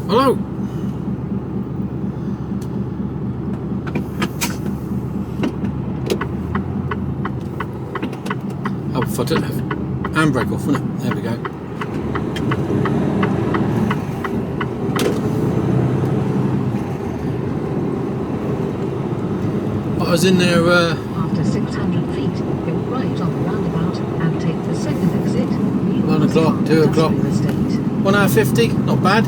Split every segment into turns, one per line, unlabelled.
Hello. Oh, if I didn't have handbrake off, wouldn't it? There we go. I was in there.
After 600 feet, go right on the roundabout and take the second exit.
1 o'clock, 2 o'clock. 1 hour 50, not bad.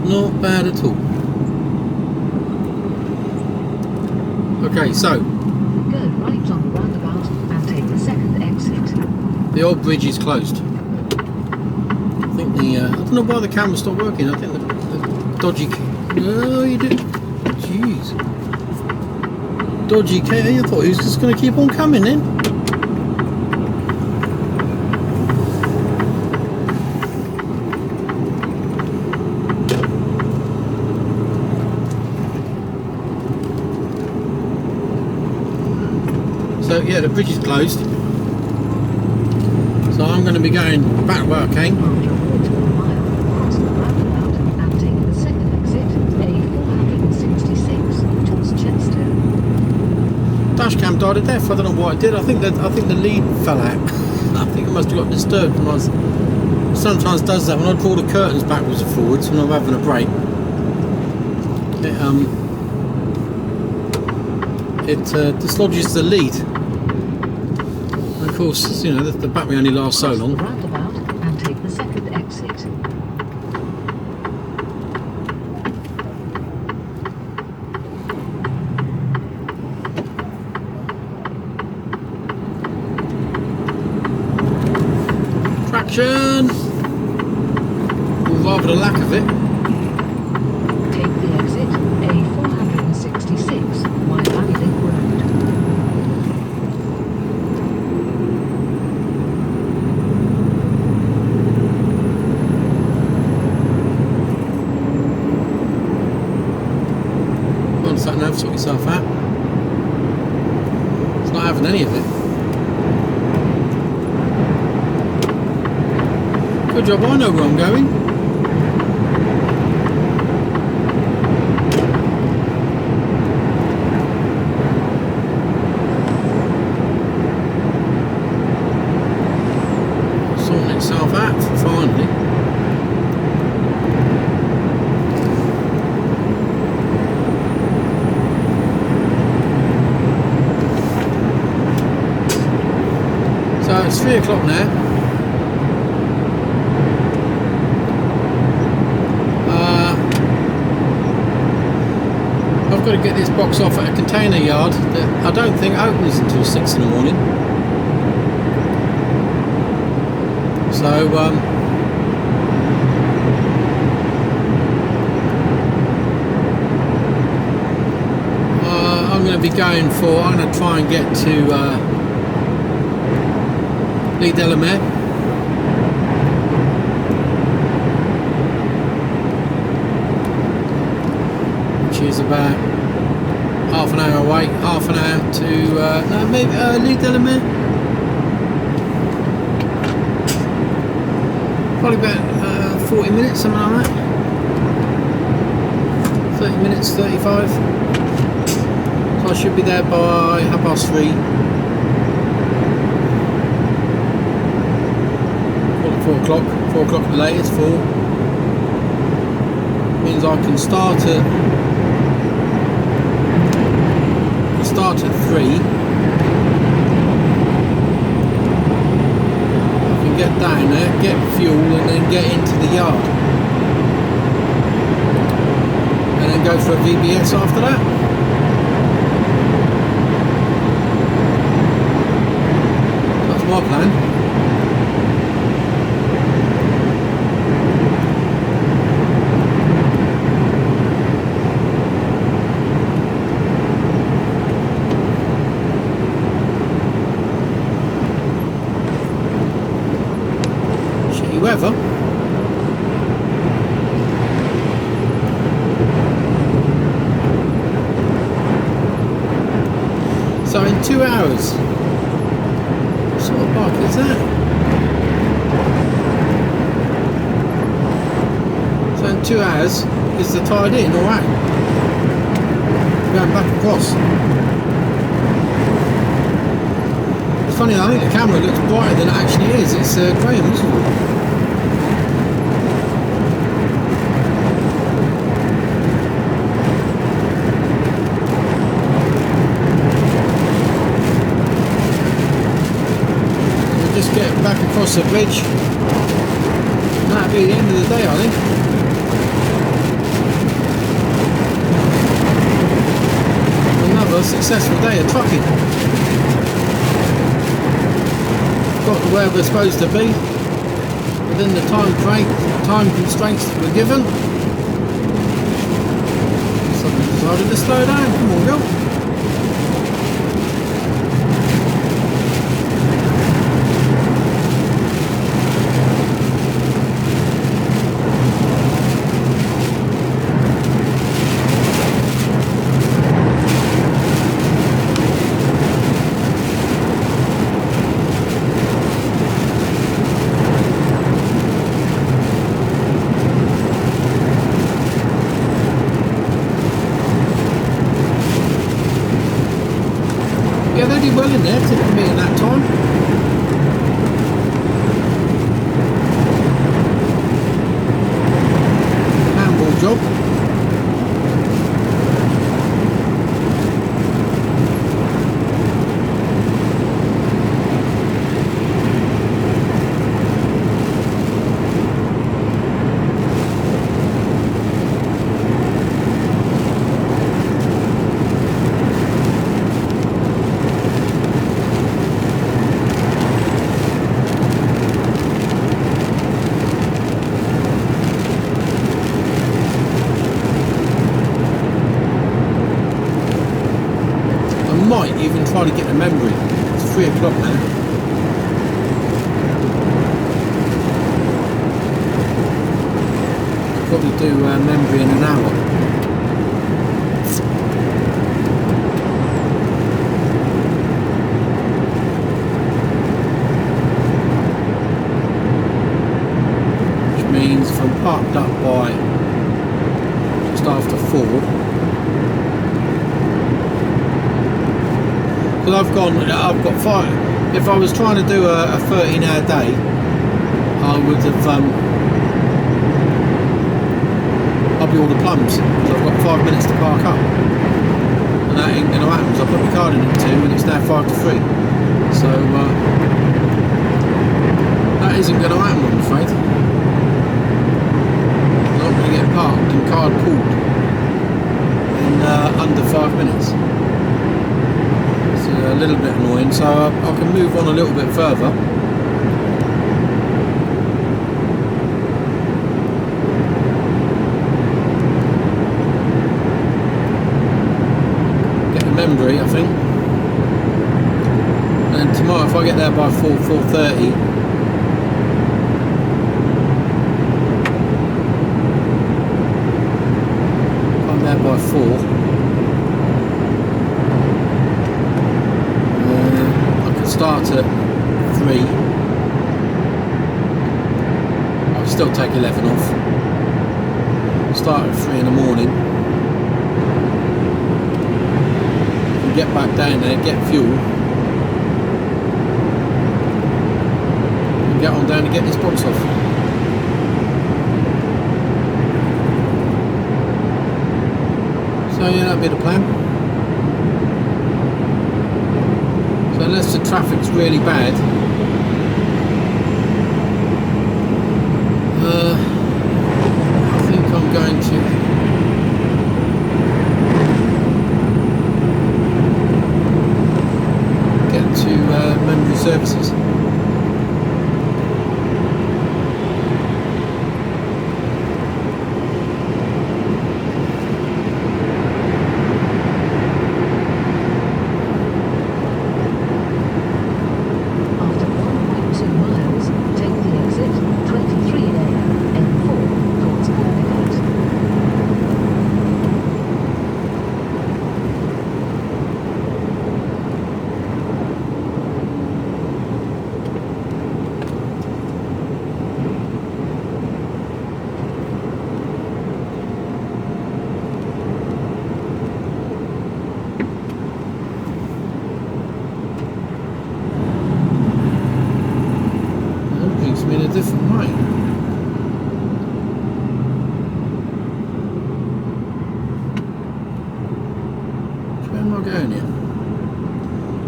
Not bad at all. Okay, so.
Go right on the roundabout and take the second exit.
The old bridge is closed. I think the. I don't know why the camera stopped working. I think the dodgy. No, you didn't. Jeez. Dodgy K. I thought he was just going to keep on coming then. So yeah, the bridge is closed. So I'm going to be going back where I came. Dashcam died of death. I don't know what I did. I think the lead fell out. I think it must have got disturbed when I was. Sometimes does that when I draw the curtains backwards and forwards when I'm having a break. It dislodges the lead. And of course, you know the battery only lasts so long.
Roundabout and take the second exit.
Traction! Or rather the lack of it.
Take the exit A466, My Valley Link Road.
Go on, sat nav, sort yourself out. It's not having any of it. Good job, I know where I'm going. Sorting itself out finally. So it's 3 o'clock now. I've got to get this box off at a container yard that I don't think opens until 6 in the morning. So I'm going to be going for. I'm going to try and get to Lee Delamere. Which is about half an hour away, half an hour to no, maybe Lee Delamere. Probably about 40 minutes, something like that. 30 minutes, 35. So I should be there by 3:30. 4 o'clock. 4 o'clock at the latest. 4 means I can start at 3. I can get down there, get fuel and then get into the yard. And then go for a VBS after that. That's my plan. Weather. So in 2 hours, what sort of bike is that? in 2 hours is the tide in, alright. Going back across. It's funny, I think the camera looks brighter than it actually is. It's grey and miserable. Just get back across the bridge. That'll be the end of the day, I think. Another successful day of trucking. Got to where we're supposed to be within the time constraints that we're given. Somebody decided to slow down. Come on, Bill. Yeah, they did well in there, tipping me in that time. Handball job. Might even try to get the memory. It's 3 o'clock now. Probably do memory in an hour. Which means if I'm parked up by just after 4. I've got 5. If I was trying to do a 13-hour day, I would have I'll be all the plums. So I've got 5 minutes to park up, and that ain't going to happen. So I put my card in at 2, and it's now 5 to 3. So that isn't going to happen, I'm afraid. I'm not going to get parked and card pulled in under 5 minutes. A little bit annoying, so I can move on a little bit further. Get the memory, I think. And tomorrow, if I get there by 4:30, I'm there by 4. Start at 3. I'll still take 11 off. Start at 3 in the morning. Get back down there, get fuel, and get on down and get this box off. So yeah, that'll be the plan. Unless the traffic's really bad, I think I'm going to get to memory services.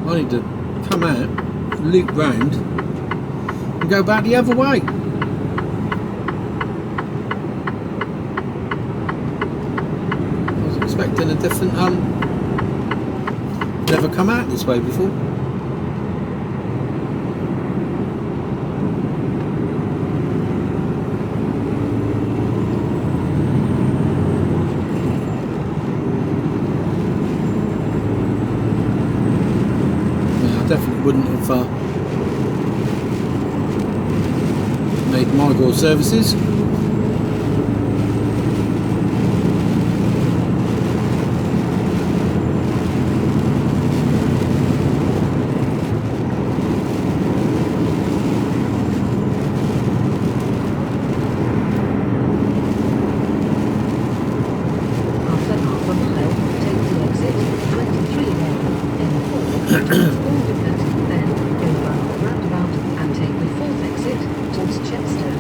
I need to come out, loop round, and go back the other way. I was expecting a different, never come out this way before. Definitely wouldn't have made Mygor services.
After half a mile, take the exit 23 M4. Then go around the roundabout and take the 4th exit towards Chepstow.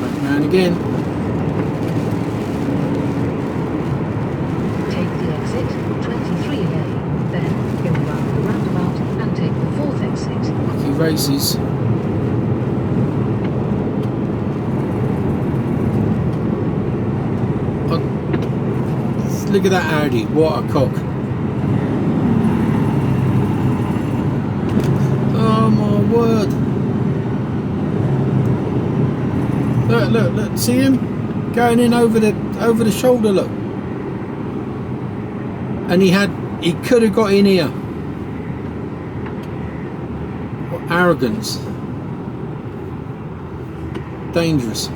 Back round again.
Take the exit 23A. Then go around the roundabout and take the 4th exit.
Lucky races. Oh, look at that Audi. What a cock. Oh my word. Look, see him? Going in over the shoulder, look. And he could have got in here. What arrogance. Dangerous.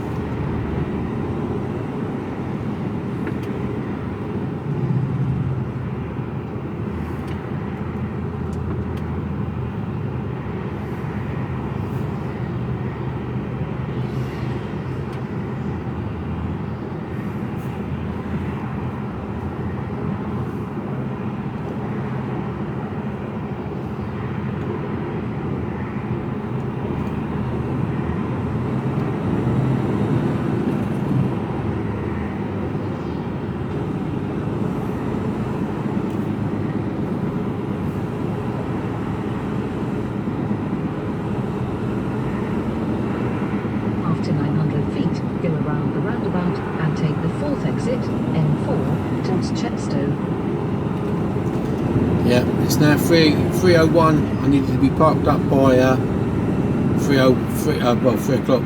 After 900 feet, go around the roundabout and take the 4th exit, M4, towards Chepstow.
Yeah, it's now 3:01. I needed to be parked up by 3 o'clock.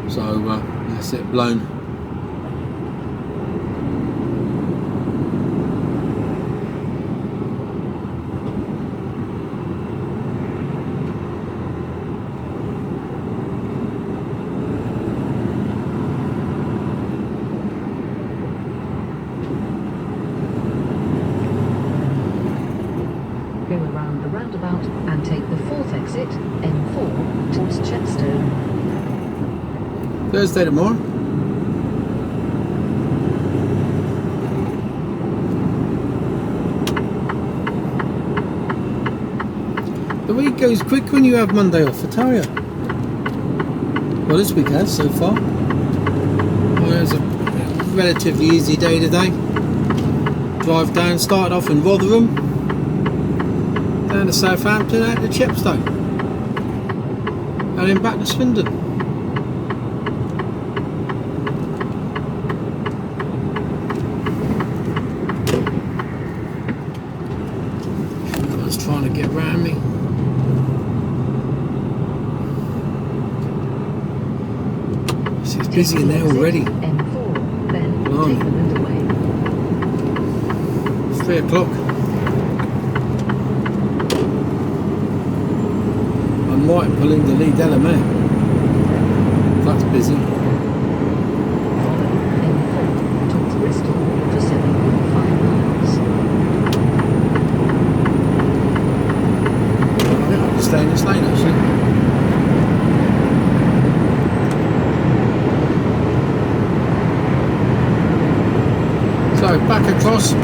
So that's it, blown.
Go around the roundabout and take the 4th exit, M4, towards Chepstow.
Thursday tomorrow. The week goes quick when you have Monday off, I tell you. Well, this week has so far. Well, it was a relatively easy day today. Drive down, started off in Rotherham, down to Southampton, out to Chepstow, and then back to Swindon. I was trying to get round me. It's busy in there already.
M4, then
Blimey.
take the road away.
3 o'clock. I'm right pulling the lead element. That's busy.
M4 towards Bristol for 7.5 miles.
I think I can stay in this lane actually. So back across,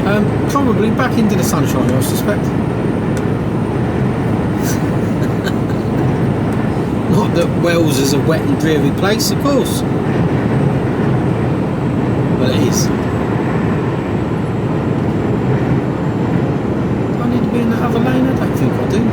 probably back into the sunshine, I suspect. Not that Wales is a wet and dreary place, of course, but it is. soon.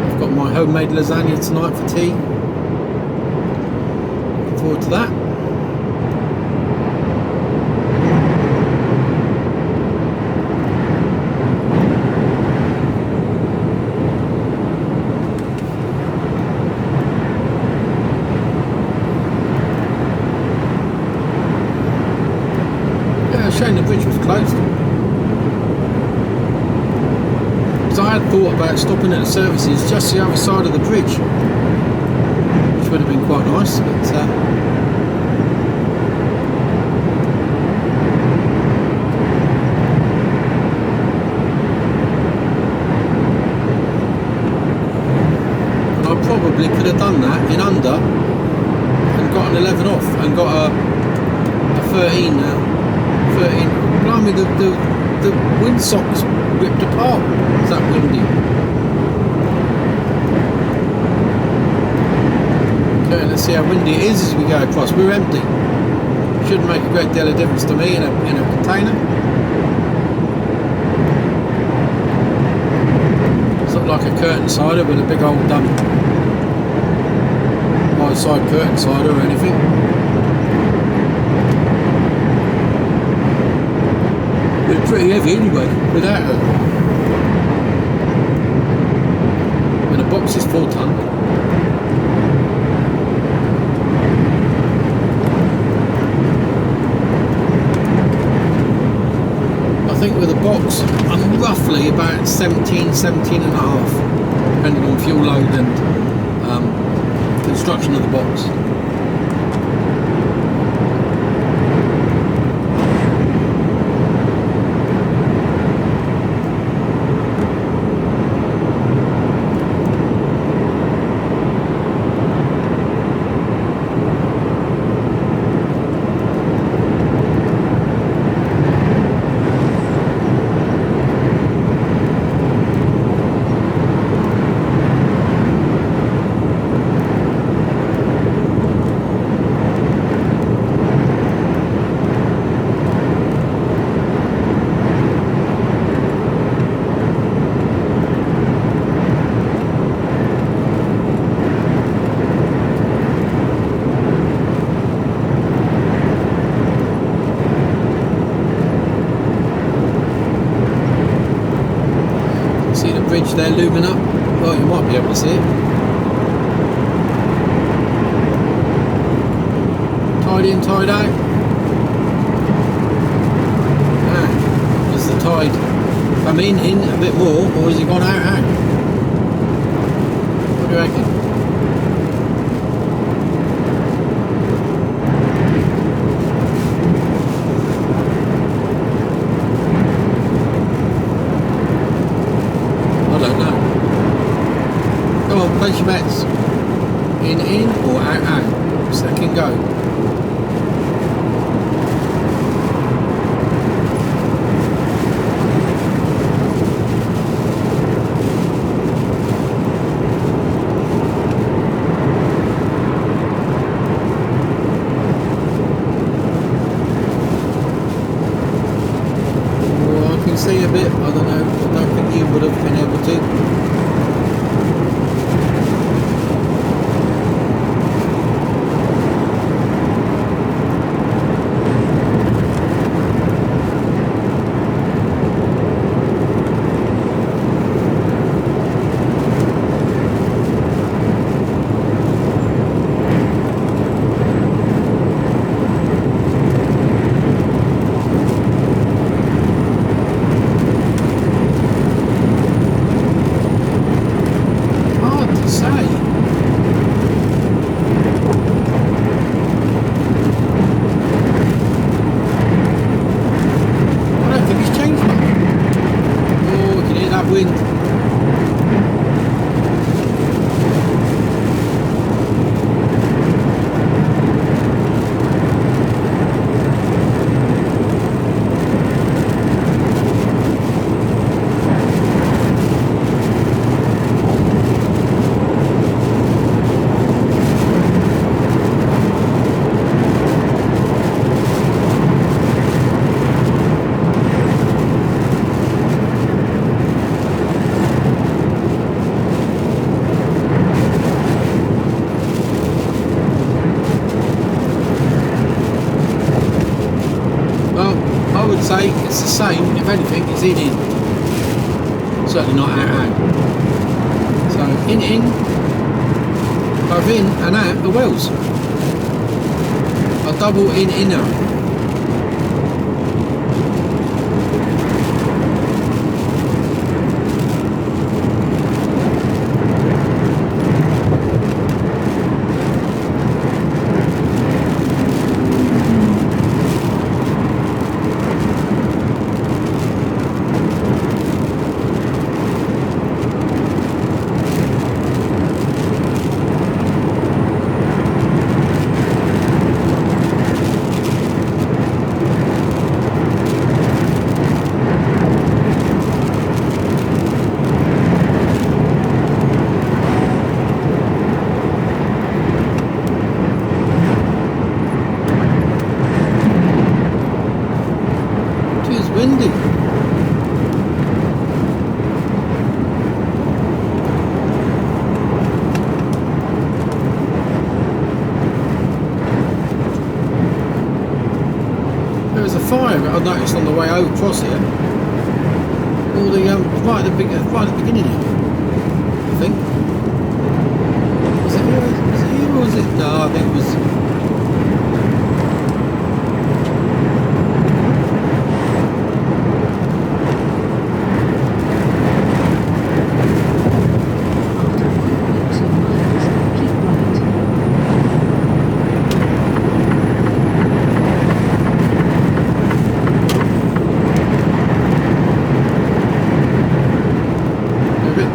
I've got my homemade lasagna tonight for tea. Looking forward to that. Shame the bridge was closed. Because I had thought about stopping at the services just the other side of the bridge, which would have been quite nice, but and I probably could have done that in under and got an 11 off and got a 13 blimey, the windsock's ripped apart. It's that windy. Okay, let's see how windy it is as we go across. We're empty. Shouldn't make a great deal of difference to me in a container. It's not like a curtain cider with a big old wide side curtain cider or anything. It's pretty heavy anyway, without it. And the box is 4 ton. I think with the box, I'm roughly about 17 and a half, depending on fuel load and construction of the box. Bridge there looming up. Well, you might be able to see it. Tide in, tide out. Does the tide come in a bit more, or has it gone out? What do you reckon? Place your bets. In or out. Second go. Oh, I can see a bit. I don't know. I don't think you would have been able to. if anything, it's in. Certainly not out. So in, both in and out the wheels. A double inner. Windy. There was a fire I noticed on the way over across here. All the right at the beginning here. I think. Was it here? Or was it? No, I think it was.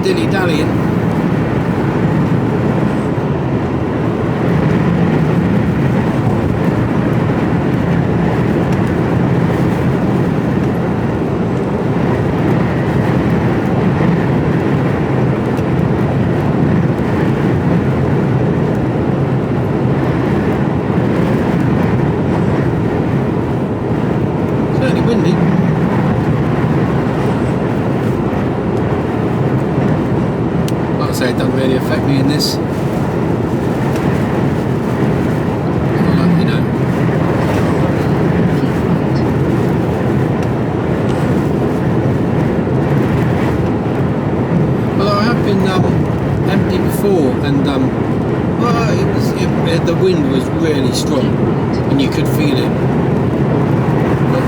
Dilly-dallying. Certainly windy. It doesn't really affect me in this. Not like, you know. Although I have been empty before, and well, the wind was really strong, and you could feel it. But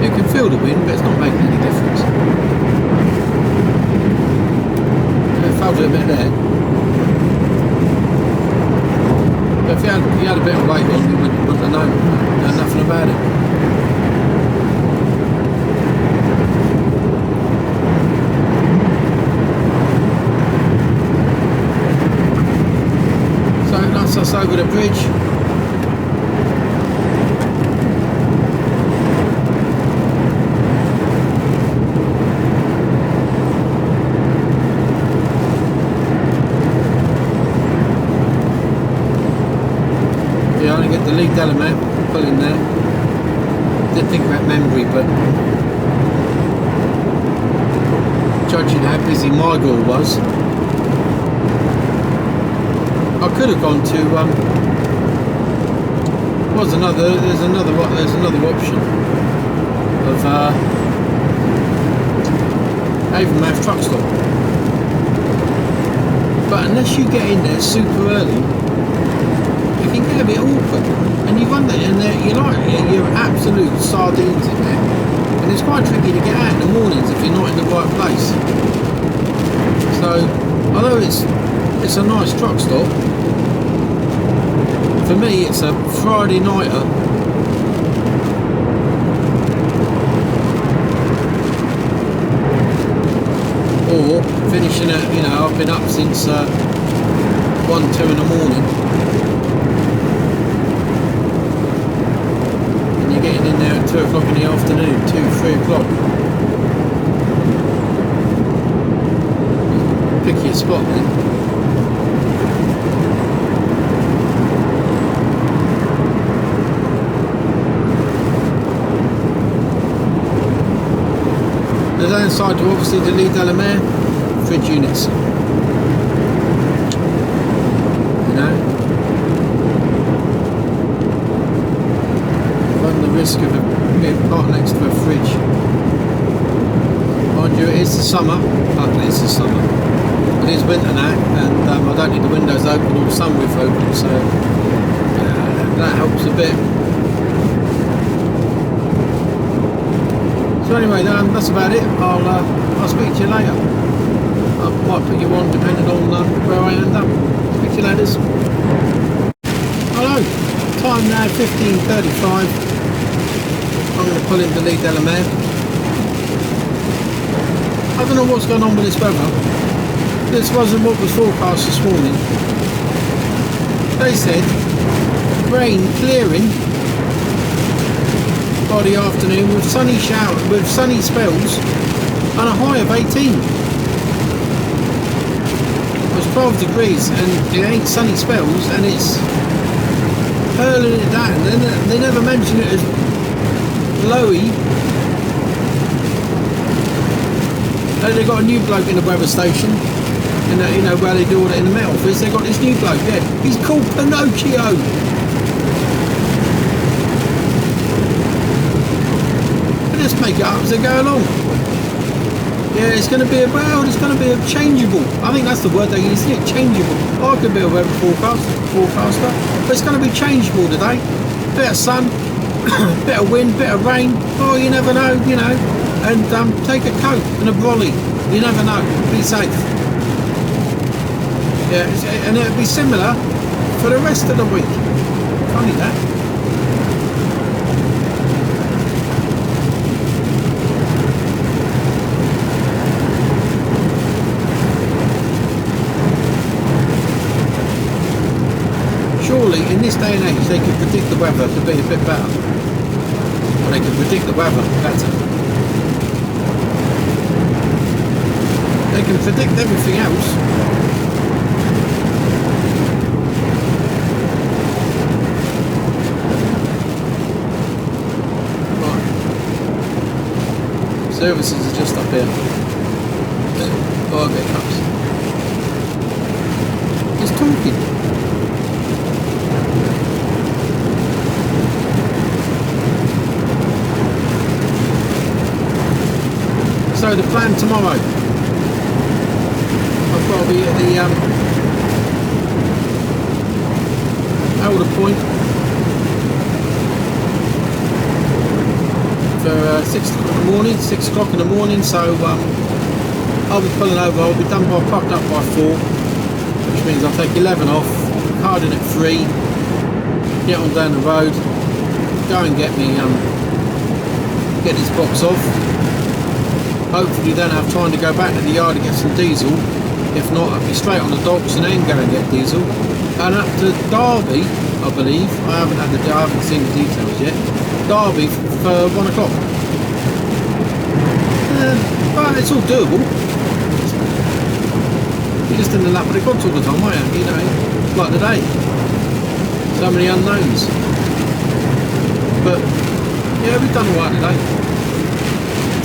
you can feel the wind, but it's not making any difference. It felt a bit there. But if you had a bit of weight on, you wouldn't have known nothing about it. So that's us over the bridge. Get the lead element, pull in there. Didn't think about memory, but judging how busy my goal was, I could have gone to there's another option of Avonmouth truck stop, but unless you get in there super early, it can get a bit awkward, and you run there in there, you're absolute sardines in there, and it's quite tricky to get out in the mornings if you're not in the right place. So although it's a nice truck stop, for me it's a Friday nighter. Or finishing at, I've been up since 1-2 in the morning. Getting in there at 2 o'clock in the afternoon, 2-3 o'clock. Pick your spot then. The downside to obviously the Lee Delamere fridge units. risk of being parked next to a fridge. Mind you, it is the summer. Luckily it's the summer. It is winter now, and I don't need the windows open or the sunroof open, so that helps a bit. So anyway, that's about it. I'll speak to you later. I might put you on depending on where I end up. Speak to you later. Hello. Time now 15:35. I'm going to pull in the lead Delamere. I don't know what's going on with this weather. This wasn't what was forecast this morning. They said rain clearing by the afternoon with sunny spells and a high of 18. It was 12 degrees and it ain't sunny spells and it's hurling it down. They never mention it as lowy. They got a new bloke in the weather station, you know where they do all that in the Met Office. They got this new bloke. Yeah, he's called Pinocchio. They just make it up as they go along. Yeah, it's going to be a changeable. I think that's the word they use, isn't it? Changeable. I could be a weather forecaster, but it's going to be changeable today. Bit of sun, bit of wind, bit of rain. Oh, you never know, you know. And take a coat and a brolly. You never know. Be safe. Yeah, and it'll be similar for the rest of the week. Funny that. Surely, in this day and age, they can predict the weather to be a bit better. Or they can predict the weather better. They can predict everything else. Right. Services are just up here. Oh, I'll get cups. He's talking. So the plan tomorrow. I've got to be at the Elder Point for 6 o'clock in the morning, so I'll be pulling over. I'll be done by parked up by 4, which means I'll take 11 off, card in at 3, get on down the road, go and get me get this box off. Hopefully then have time to go back to the yard to get some diesel. If not, I'll be straight on the docks and then go and get diesel. And up to Derby, I believe. I haven't seen the details yet. Derby for 1 o'clock. But it's all doable. You're just in the lap of the gods all the time, aren't you? You know, like today. So many unknowns. But yeah, we've done alright today.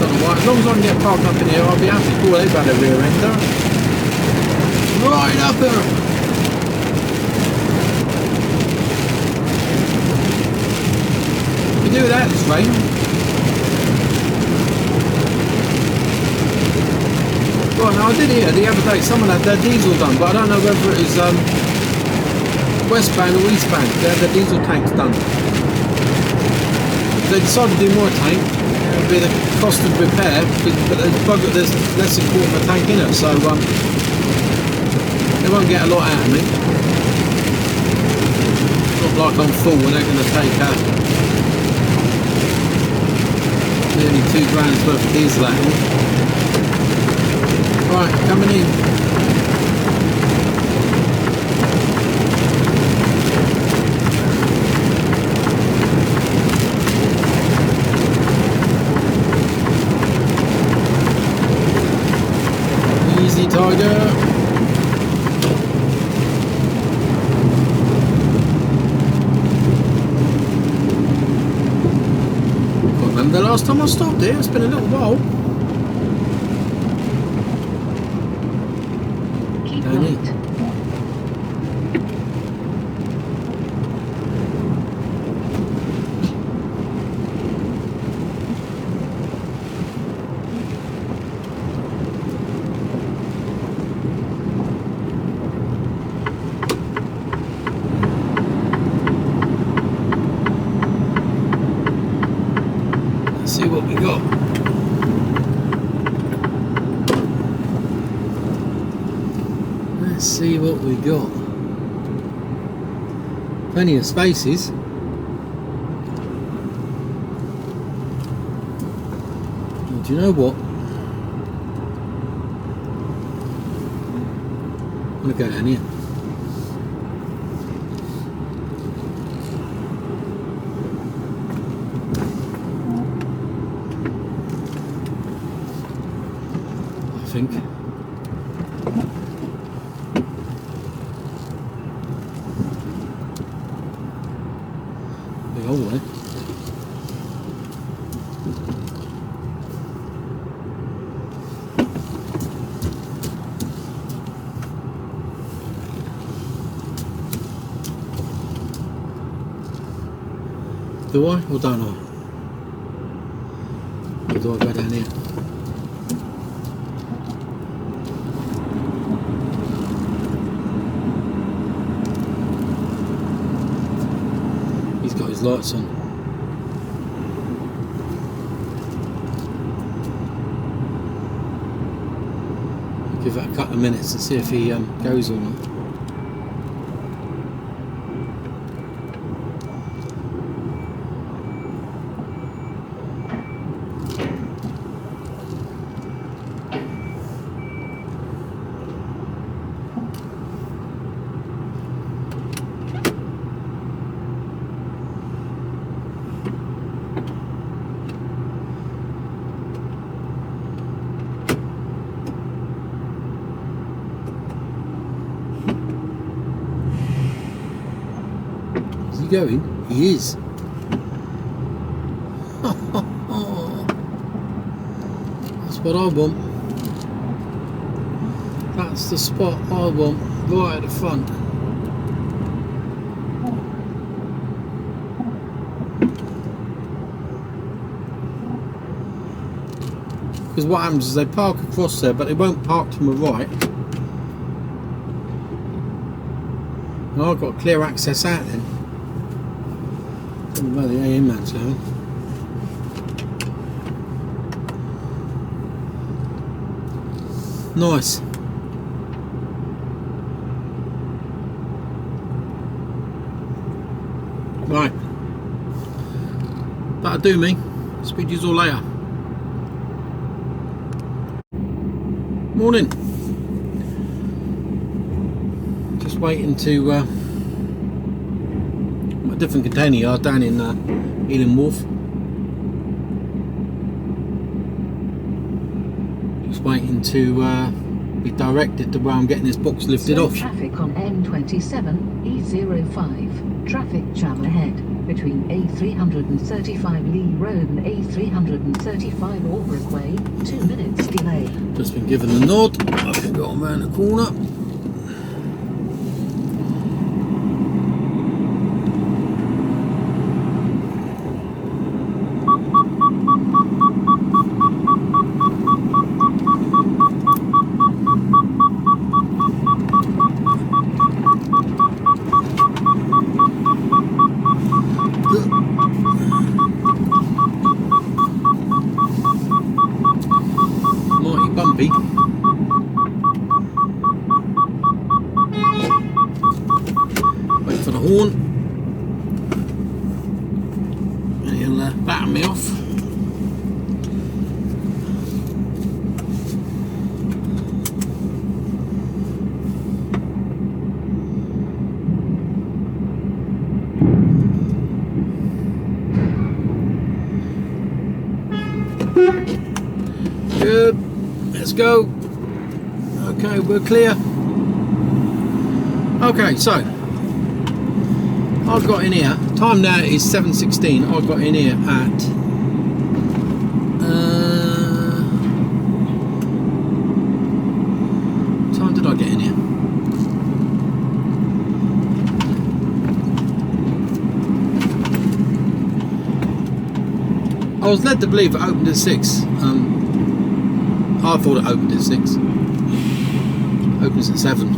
As long as I can get parked up in here, I'll be happy. Cool, they've had a rear ender. Right up here. You do that, it's rain. Right, now I did hear the other day someone had their diesel done, but I don't know whether it was westbound or eastbound. They had their diesel tanks done. They decided to do more tank. It'll be the cost of repair, but there's less than a quarter of a tank in it, so they won't get a lot out of me. Not like I'm full and they're going to take nearly £2 grand's worth of diesel out of me. Right, coming in. Easy, Tiger. Can't remember the last time I stopped here. It's been a little while.
Keep right.
what we got. Plenty of spaces. Well, do you know what? I'm going to go down here. I think. Big hole there. Do I or don't I? Or do I go down here? He's got his lights on. I'll give it a couple of minutes and see if he goes or not. Going? He is. That's what I want. That's the spot I want, right at the front. Because what happens is they park across there, but they won't park to my right. And I've got clear access out then. Where the AM man's going. Nice. Right. That'll do me. Speak to you all later. Morning. Just waiting to a different container yard down in Ealing Wharf. Just waiting to be directed to where I'm getting this box lifted off.
Traffic on M27 E05. Traffic jam ahead between A335 Lee Road and A335 Albrook Way. 2 minutes delay.
Just been given the nod. I can go on round the corner. Bumpy. Wait for the horn. And he'll batten me off. Good. Let's go. Okay, we're clear. Okay, so I've got in here. Time now is 7:16. I've got in here at what time did I get in here? I was led to believe it opened at 6. I thought it opened at 6. Opens at 7.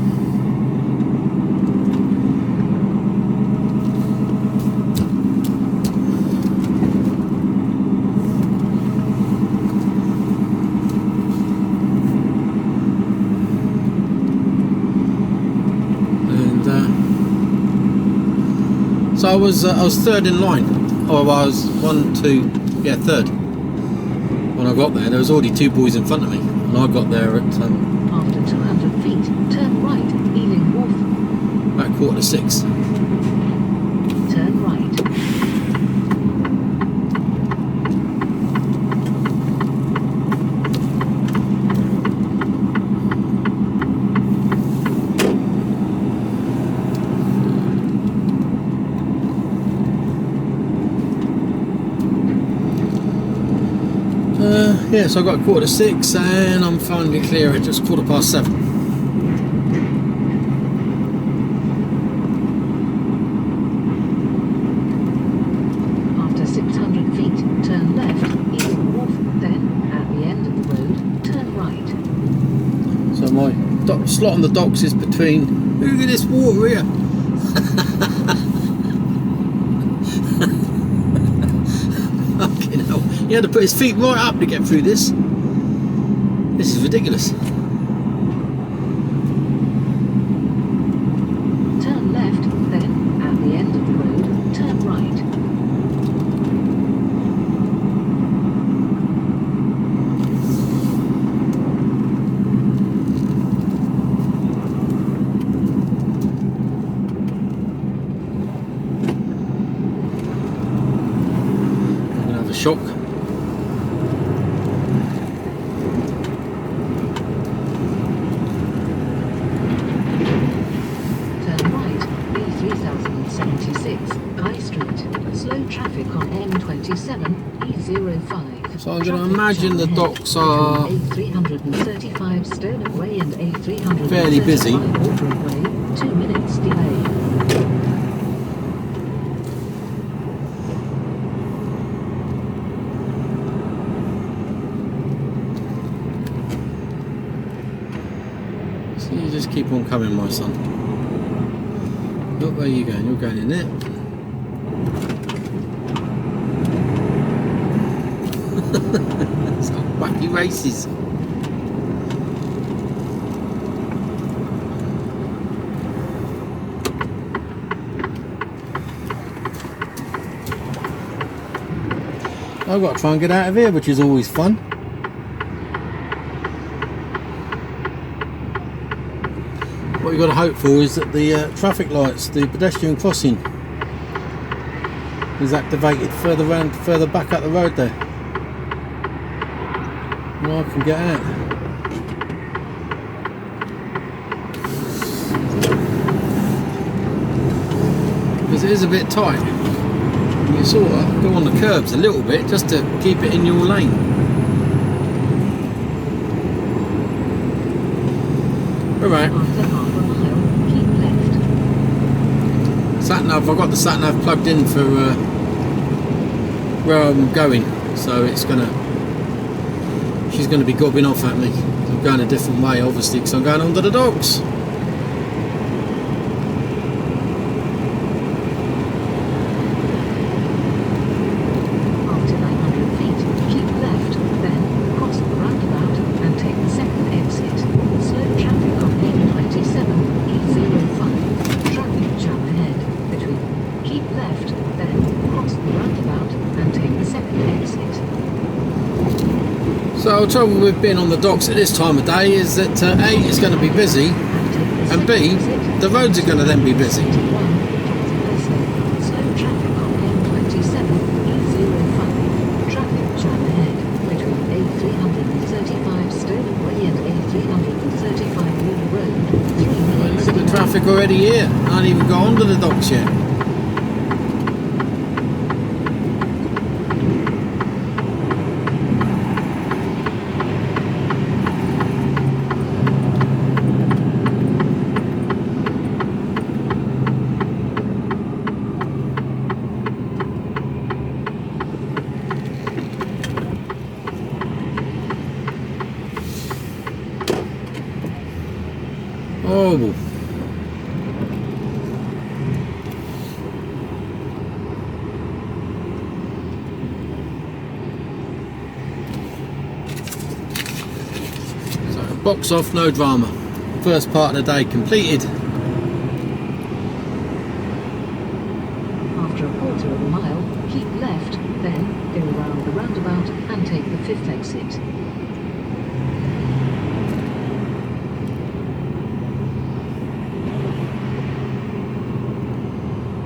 I was third in line. Oh, I was third. When I got there was already two boys in front of me, and I got there at
After 200 feet, turn right, Ealing Wharf.
about 5:45.
Turn right.
Yeah, so I got 5:45, and I'm finally clear at just 7:15.
After 600 feet, turn left, Ealing Wharf. Then, at the end of the road, turn right.
So my slot on the docks is between. Look at this water here. Fucking hell. He had to put his feet right up to get through this. This is ridiculous.
Turn left, then, at the end of the road, turn right.
I'm gonna have a shock.
Turn right, B3076, High Street. Slow traffic on M27, E05.
So I'm going to
Traffic
imagine the
jam
docks
ahead
are
between A335 Stoner Way and A335
fairly busy.
Aldred Way. 2 minutes delay.
So you just keep on coming, my son. Look where you're going. You're going in there. Some wacky races. I've got to try and get out of here, which is always fun. What you've got to hope for is that the traffic lights, the pedestrian crossing, is activated further back up the road there. Well, I can get out. Because it is a bit tight. You sort of go on the curbs a little bit just to keep it in your lane. Alright.
After half a mile, keep left.
Sat nav, I've got the sat nav plugged in for where I'm going, so she's gonna be gobbing off at me. I'm going a different way, obviously, because I'm going under the docks.
After 900 feet, keep left, then cross the roundabout and take the second exit. Slow traffic on M27, E05. Traffic jam ahead between. Keep left, then cross the roundabout and take the second exit.
So the trouble with being on the docks at this time of day is that A, it's going to be busy, and B, the roads are going to then be busy.
Slow traffic on M27, E05. Traffic jam ahead between A335 Stoner Way and A335 Wood Road. 3 minutes.
Look at the traffic already here. I haven't even got onto the docks yet. Horrible. So box off, no drama. First part of the day completed.
After quarter of a mile, keep left, then go around the roundabout and take the 5th exit.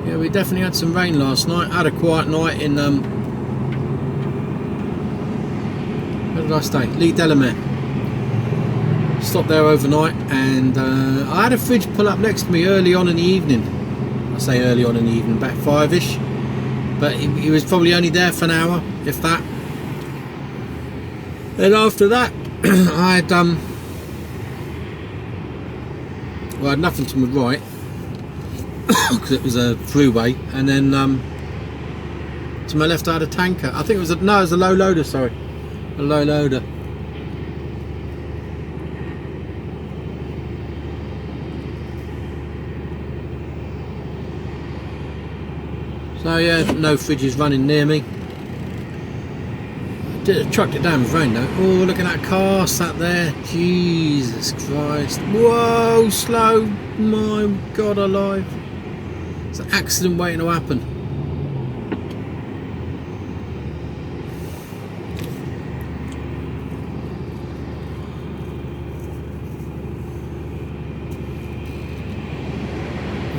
Yeah, we definitely had some rain last night. I had a quiet night in where did I stay? Lee Delamere. Stopped there overnight, and I had a fridge pull up next to me early on in the evening. I say early on in the evening, about 5ish, but he was probably only there for an hour, if that. Then after that, I had well, I had nothing to my right because it was a throughway, and then to my left I had a tanker. I think it was it was a low loader. Sorry, a low loader. So yeah, no fridges running near me. Trucked it down with rain though. Oh, look at that car sat there. Jesus Christ. Whoa, slow. My God alive. It's an accident waiting to happen.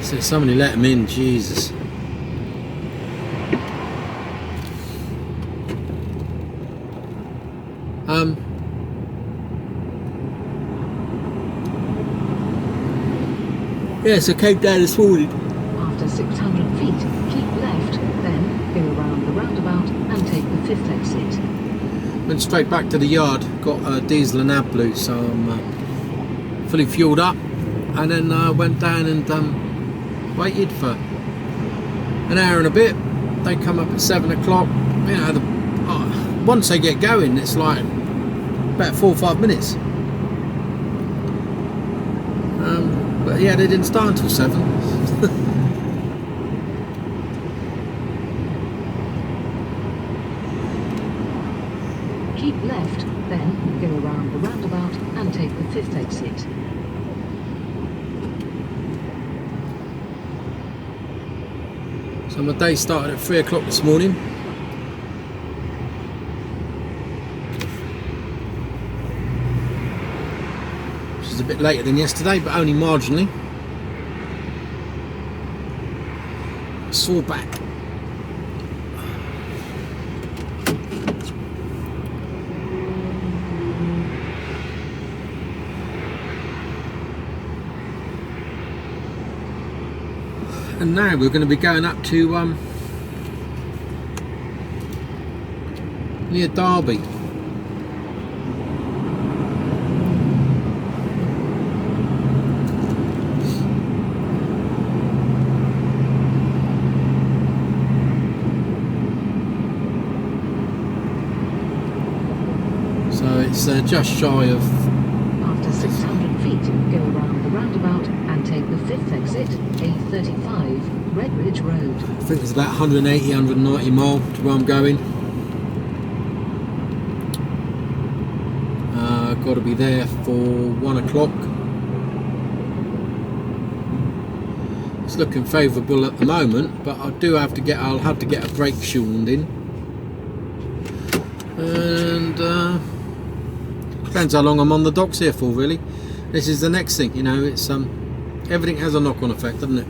So somebody let him in, Jesus. Yeah, so came down this morning.
After 600 feet, keep left, then go around the roundabout and take the 5th exit.
Went straight back to the yard, got diesel and AdBlue, so I'm fully fueled up, and then went down and waited for an hour and a bit. They come up at 7 o'clock. You know, once they get going, it's like about 4 or 5 minutes. But yeah, they didn't start until 7.
Keep left, then go around the roundabout and take the 5th exit.
So my day started at 3 o'clock this morning. Which is a bit later than yesterday, but only marginally. Sore back. And now we're going to be going up to near Derby. So it's just shy of.
After 600 feet, go around the roundabout and take the 5th exit, A35, Redbridge Road.
I think it's about 180, 190 mile to where I'm going. Got to be there for 1 o'clock. It's looking favourable at the moment, but I'll have to get a brake shortened in. And depends how long I'm on the docks here for, really. This is the next thing, you know. It's everything has a knock-on effect, doesn't it?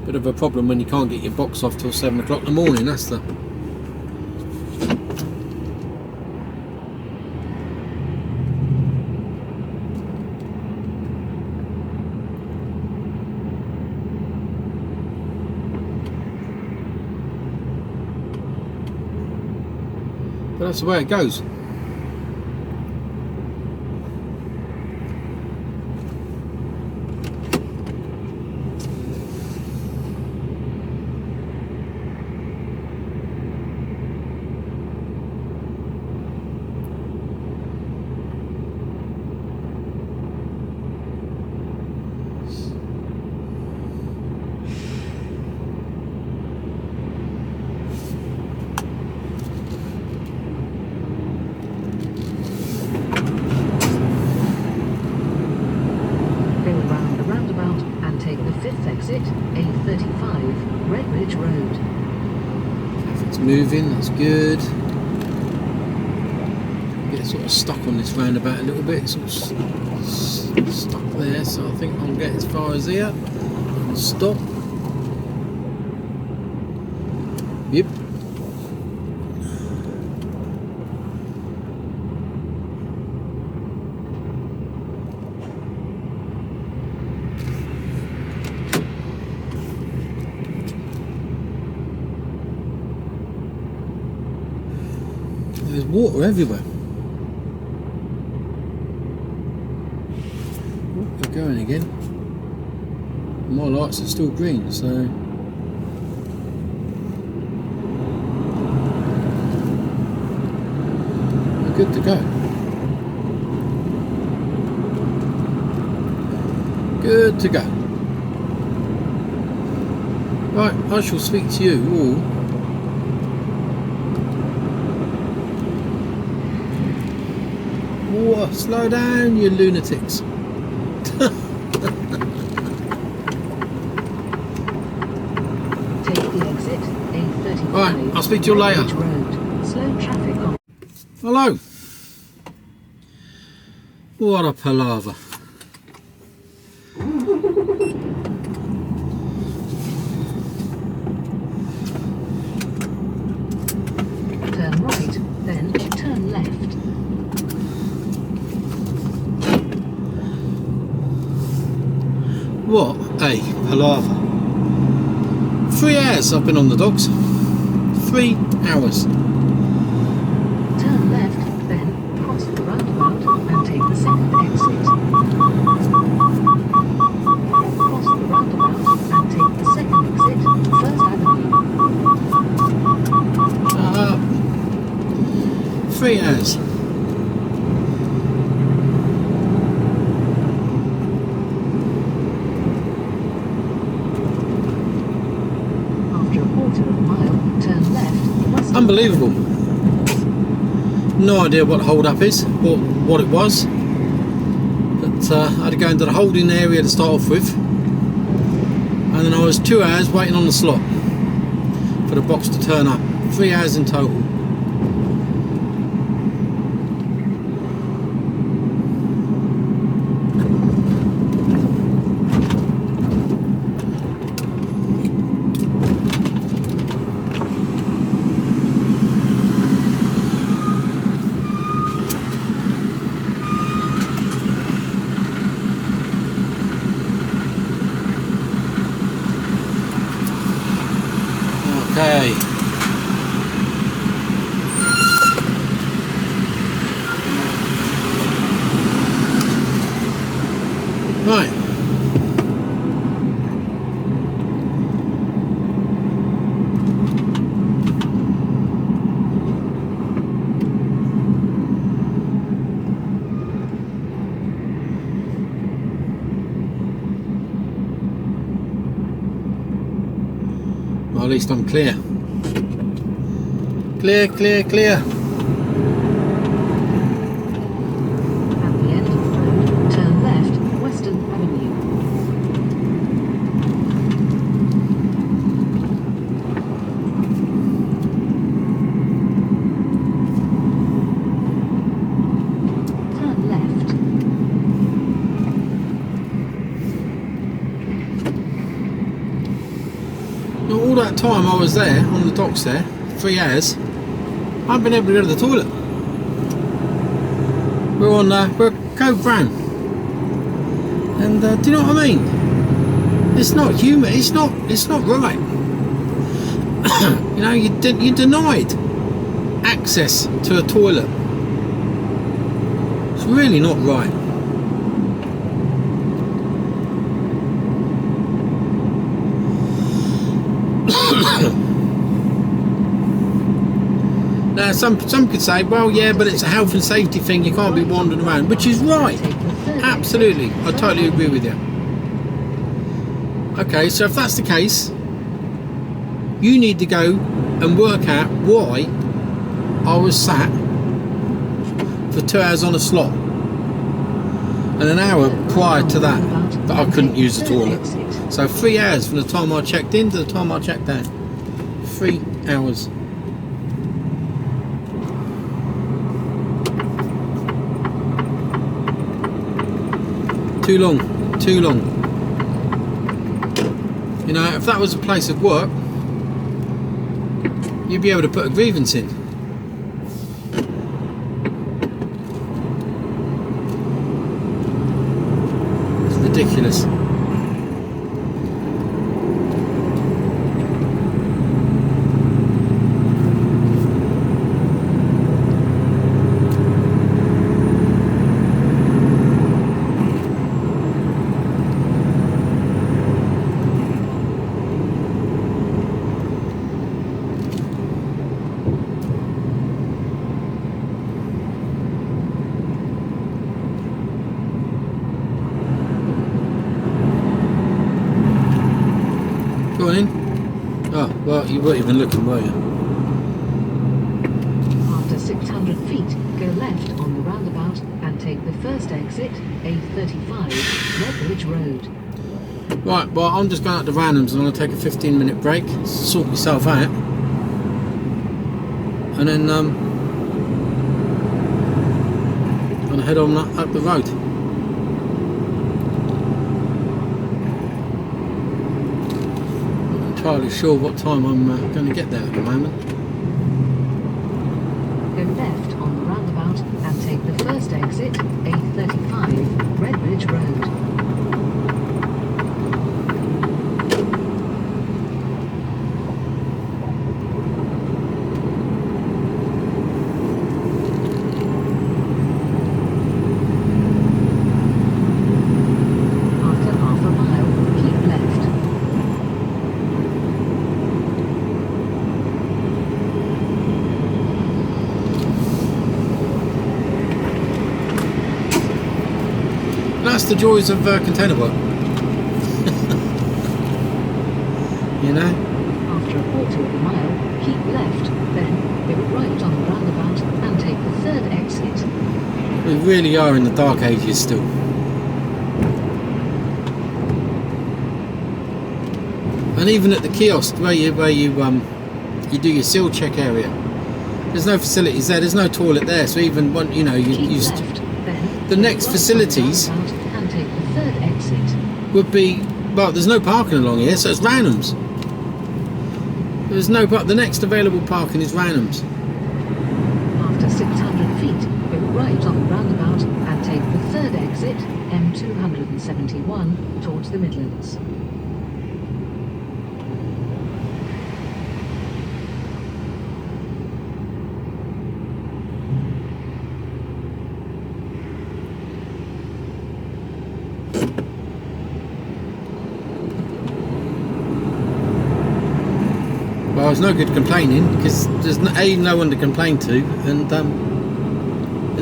Bit of a problem when you can't get your box off till 7 o'clock in the morning. That's the. But that's the way it goes. moving, that's good. Get sort of stuck on this roundabout a little bit, sort of stuck there, so I think I'll get as far as here and stop. Yep. There's water everywhere. Oh, they're going again. My lights are still green, so we're good to go. Good to go. Right, I shall speak to you all. Whoa, slow down, you lunatics.
Take the exit A35.
Right, I'll speak to you later.
Road. Slow traffic on.
Hello. What a palaver.
Turn right, then turn left.
What a palaver. 3 hours I've been on the docks. 3 hours.
Turn left, then cross the roundabout and take the second exit. Cross the roundabout and take the second exit, First Avenue.
3 hours.
After a quarter of a mile, turn left, west.
Unbelievable. No idea what hold up is, or what it was. But I had to go into the holding area to start off with. And then I was 2 hours waiting on the slot for the box to turn up. 3 hours in total. Okay. Right. Well, at least I'm clear. Clear, clear, clear.
At the end of the road, turn left, Western Avenue. Turn left.
Now, all that time I was there on the docks there, 3 hours, I haven't been able to go to the toilet. We're on we're Cove Brown, and do you know what I mean? It's not human. It's not right. You know, you're denied access to a toilet. It's really not right. Now, some could say, well, yeah, but it's a health and safety thing. You can't be wandering around, which is right. Absolutely, I totally agree with you. Okay, so if that's the case, you need to go and work out why I was sat for 2 hours on a slot and an hour prior to that I couldn't use the toilet. So 3 hours from the time I checked in to the time I checked out. 3 hours. Too long, too long. You know, if that was a place of work, you'd be able to put a grievance in. It's ridiculous. Going in? Oh, well, you weren't even looking, were you?
After 600 feet, go left on the roundabout and take the first exit, A35, Redbridge Road.
Right, well, I'm just going out to Randoms and I'm going to take a 15-minute break, sort myself out, and then I'm going to head on up the road. Not entirely sure what time I'm going to get there at the moment.
Go left on the roundabout and take the first exit, A35, Redbridge Road. After half a mile, keep left.
That's the joys of container work. You know?
After a quarter of a mile, keep left, then go right on the roundabout and take the third exit.
We really are in the dark ages still. And even at the kiosk where you do your seal check area, there's no facilities there. There's no toilet there. So even when you
Keep left, then
the
go
next
right
facilities
on the roundabout and take the third exit.
would be, well, there's no parking along here, so it's Randoms. There's no, but the next available parking is Randoms.
After 600 feet, go right on the roundabout and take the third exit, M271, towards the Midlands.
Well, it's no good complaining because there's no one to complain to, and it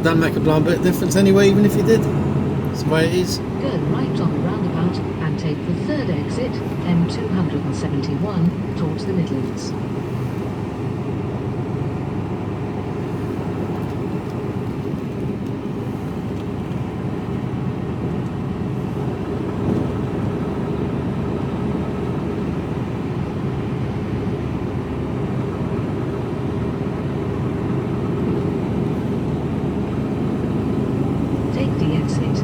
doesn't make a blind bit of difference anyway, even if you did. That's the way it is.
Go right on the roundabout and take the third exit, M271, towards the Midlands. Take the exit.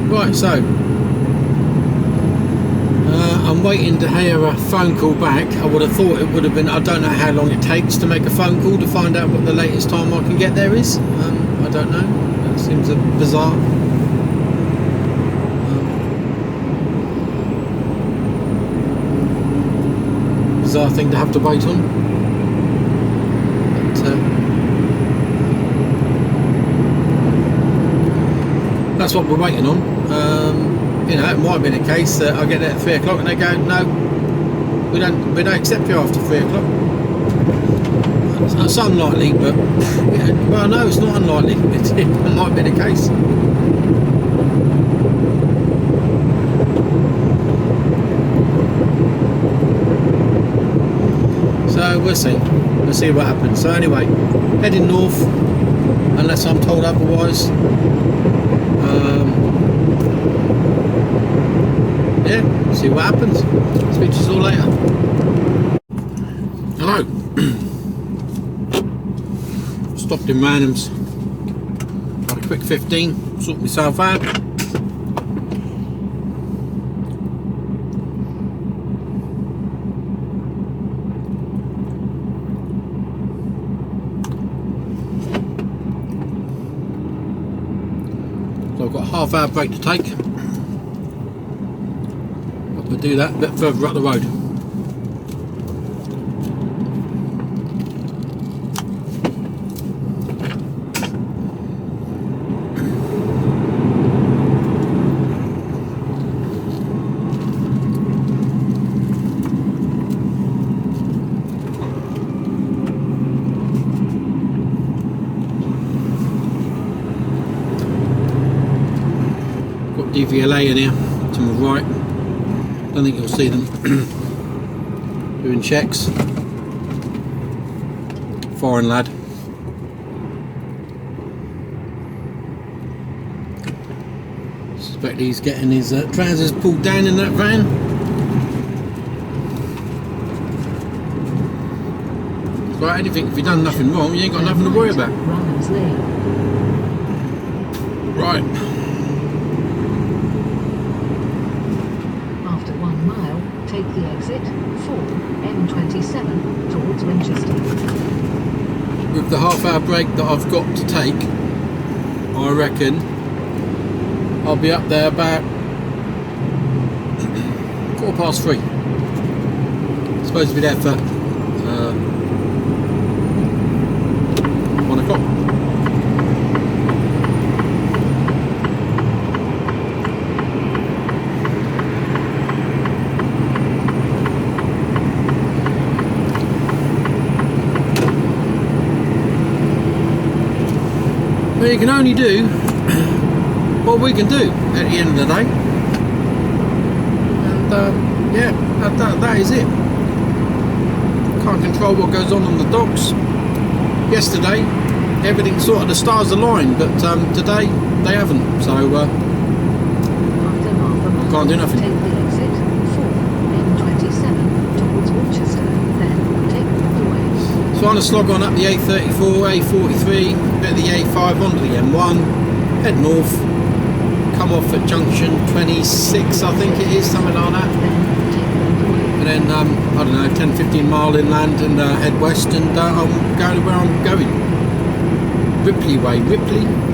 Right, so I'm waiting to hear a phone call back. I would have thought it would have been, I don't know how long it takes to make a phone call to find out what the latest time I can get there is. I don't know. That seems a bizarre. Bizarre thing to have to wait on. But, that's what we're waiting on. You know, it might have been a case that I get there at 3 o'clock and they go, no, we don't accept you after 3 o'clock. It's unlikely, but yeah, well, no, it's not unlikely. It might be the case. So we'll see what happens. So anyway, heading north. unless I'm told otherwise. Yeah, see what happens. Speak to you all later. Hello. Stopped in Randoms. Got a quick 15, sort myself out. So I've got a half-hour break to take. Got to do that a bit further up the road. DVLA in here to my right. Don't think you'll see them doing checks. Foreign lad. Suspect he's getting his trousers pulled down in that van. It's like anything, if you've done nothing wrong, you ain't got nothing to worry about. Right.
Take the exit 4 M27 towards Winchester.
With the half-hour break that I've got to take, I reckon I'll be up there about 3:15. Supposed to be there for 1 o'clock. You can only do what we can do at the end of the day, and yeah, that is it. Can't control what goes on the docks. Yesterday, everything sort of, the stars aligned, but today they haven't, so can't do nothing.
Take the exit 4 M27 towards Winchester, then take the way.
So I'm going to slog on up the A34, A43, bit of the A5 onto the M1, head north, come off at junction 26, I think it is, something like that. And then, I don't know, 10-15 mile inland and head west, and I'm going to where I'm going. Ripley way,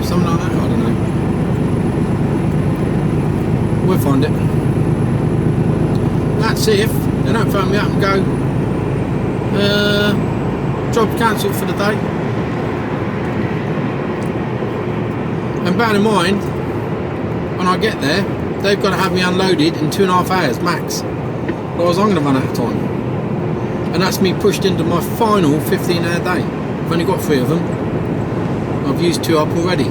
something like that, I don't know. We'll find it. That's it. If they don't phone me up and go, job cancelled for the day. And bear in mind, when I get there, they've got to have me unloaded in 2.5 hours max. Otherwise I'm going to run out of time. And that's me pushed into my final 15-hour day. I've only got 3 of them. I've used 2 up already.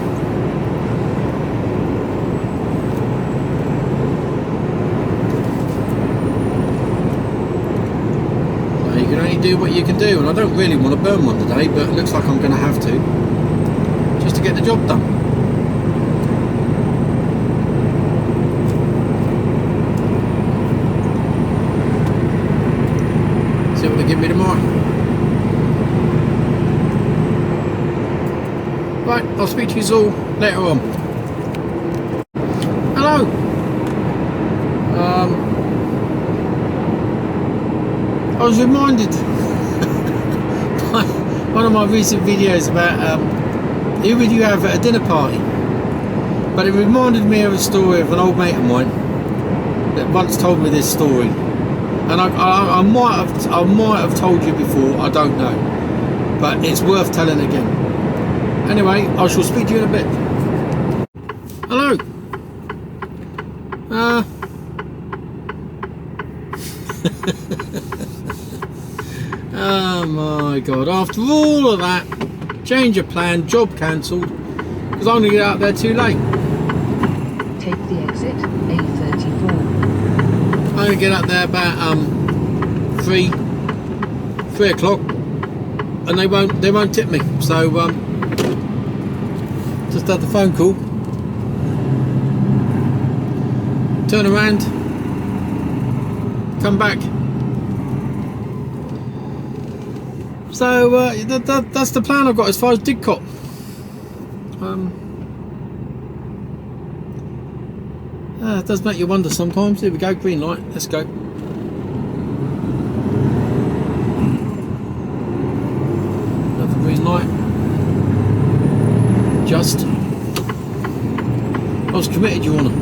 You can only do what you can do, and I don't really want to burn one today, but it looks like I'm going to have to, just to get the job done. See what they give me tomorrow. Right, I'll speak to you all later on. Hello. I was reminded by one of my recent videos about who would you have at a dinner party, but it reminded me of a story of an old mate of mine that once told me this story, and I might have told you before, I don't know, but it's worth telling again. Anyway, I shall speak to you in a bit. Hello. Oh my god, after all of that, change of plan, job cancelled, because I'm going to get out there too late.
Take the exit A34.
I'm going to get up there about 3 o'clock, and they won't tip me, so Just had the phone call. Turn around. Come back. So that's the plan I've got as far as Didcot. It does make you wonder sometimes. Here we go, green light. Let's go. Another green light. Just. I was committed, Your Honour.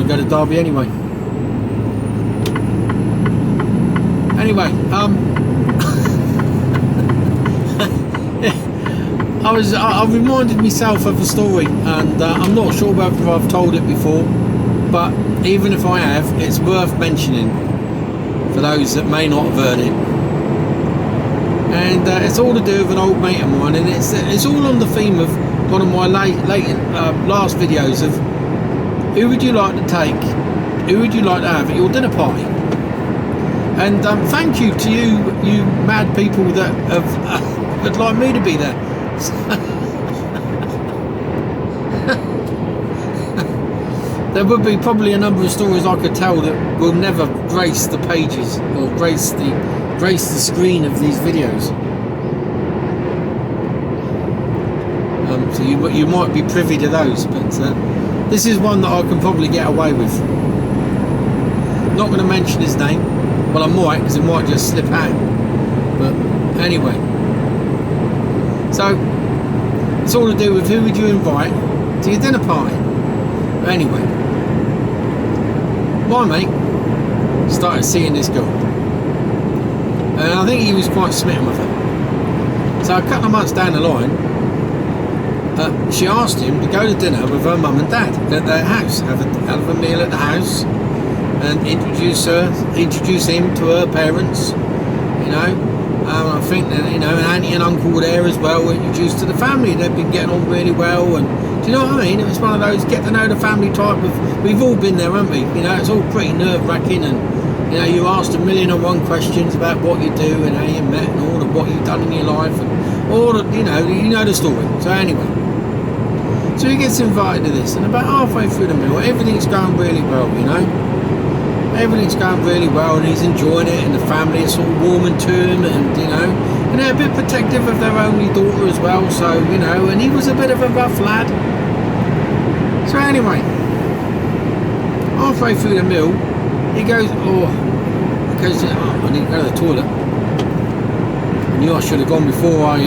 Go to Derby anyway. I reminded myself of a story, and I'm not sure whether I've told it before, but even if I have, it's worth mentioning for those that may not have heard it. And it's all to do with an old mate of mine, and it's all on the theme of one of my last videos of who would you like to take? Who would you like to have at your dinner party? And thank you to you mad people that would like me to be there. There would be probably a number of stories I could tell that will never grace the pages or grace the screen of these videos. So you might be privy to those, but this is one that I can probably get away with. Not going to mention his name. Well, I might, because it might just slip out. But anyway. So, it's all to do with who would you invite to your dinner party. But anyway. My mate started seeing this girl. And I think he was quite smitten with her. So a couple of months down the line, she asked him to go to dinner with her mum and dad at their house, have a meal at the house, and introduce him to her parents. I think that an auntie and uncle were there as well, were introduced to the family. They've been getting on really well, and do you know what I mean? It was one of those get to know the family type of. We've all been there, haven't we? It's all pretty nerve wracking, and you asked 1,000,001 questions about what you do and how you met and all of what you've done in your life, and all the, you know the story. So anyway. So he gets invited to this, and about halfway through the meal, everything's going really well, Everything's going really well, and he's enjoying it, and the family is sort of warming to him, and and they're a bit protective of their only daughter as well, so, and he was a bit of a rough lad. So anyway, halfway through the meal, he goes, I need to go to the toilet. I knew I should have gone before I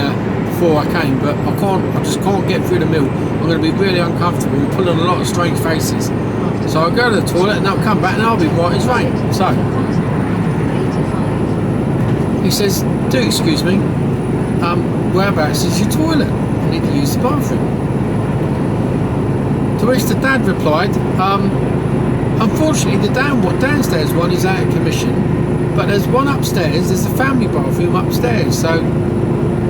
came, but I just can't get through the meal. I'm going to be really uncomfortable and pulling a lot of strange faces. So I'll go to the toilet and I'll come back and I'll be right as rain. So he says, do excuse me, whereabouts is your toilet? I need to use the bathroom. To which the dad replied, unfortunately the downstairs one is out of commission, but there's one upstairs, there's a family bathroom upstairs, so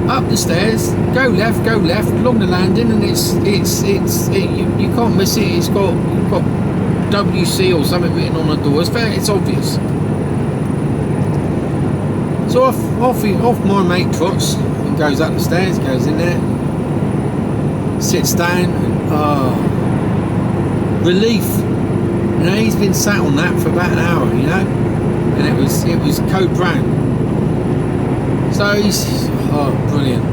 up the stairs, go left along the landing, and you can't miss it. It's got WC or something written on the door. It's obvious. So off my mate trots and goes up the stairs, goes in there, sits down, and relief. He's been sat on that for about an hour, and it was code brown. So he's brilliant.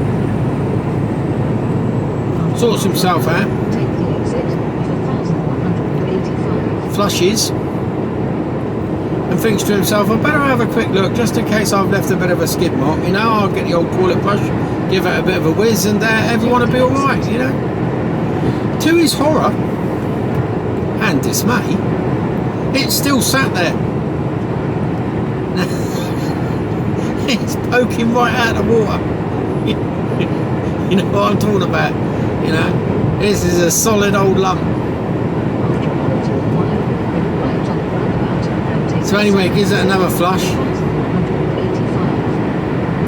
Sorts himself out.
Take the exit for 1185.
Flushes. And thinks to himself, I better have a quick look just in case I've left a bit of a skid mark. I'll get the old toilet brush, give it a bit of a whiz, and everyone will be alright, To his horror and dismay, it's still sat there. It's poking right out of the water. You know what I'm talking about. This is a solid old lump. So anyway, it gives it another flush.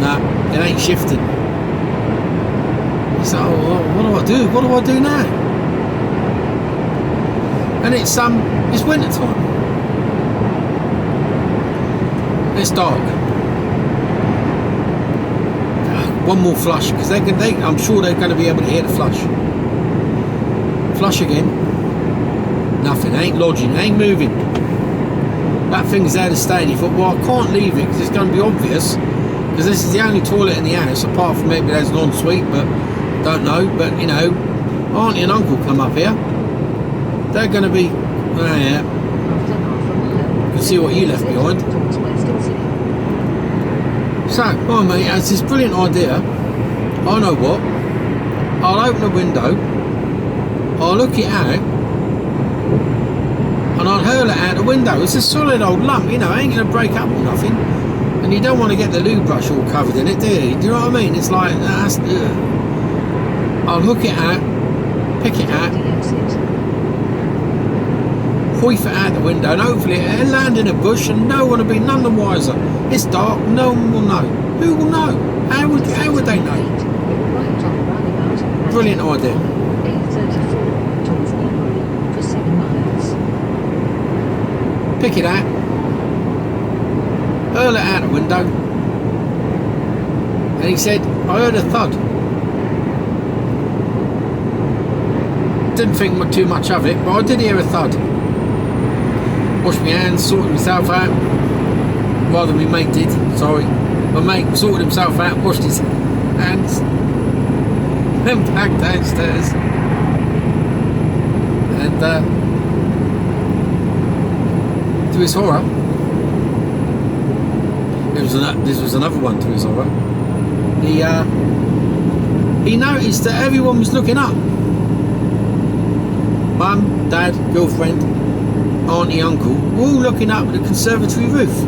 Nah, it ain't shifting. He's like, oh, what do I do? What do I do now? And it's winter time. It's dark. One more flush, because I'm sure they're going to be able to hear the flush. Flush again. Nothing. It ain't lodging. It ain't moving. That thing's there to stay. And you thought, well, I can't leave it because it's going to be obvious. Because this is the only toilet in the house, apart from maybe there's an ensuite, but don't know. But you know, auntie and uncle come up here. They're going to be. Oh yeah. You can see what you left behind. So, my mate has this brilliant idea. I know what. I'll open the window, I'll look it out, and I'll hurl it out the window. It's a solid old lump, you know, it ain't going to break up or nothing. And you don't want to get the loo brush all covered in it, do you? Do you know what I mean? It's like, that's... I'll hook it out, pick it out, hoif it out the window, and hopefully it'll land in a bush and no one will be none the wiser. It's dark, no one will know. Who will know? How would they know? Brilliant idea. Pick it out, hurl it out the window, and he said, I heard a thud. Didn't think too much of it, but I did hear a thud. Washed my hands, sorted myself out. Rather, my mate did, sorry. My mate sorted himself out, washed his hands, went back downstairs, and to his horror, this was another one to his horror, he noticed that everyone was looking up. Mum, Dad, girlfriend, auntie, uncle, were all looking up at the conservatory roof.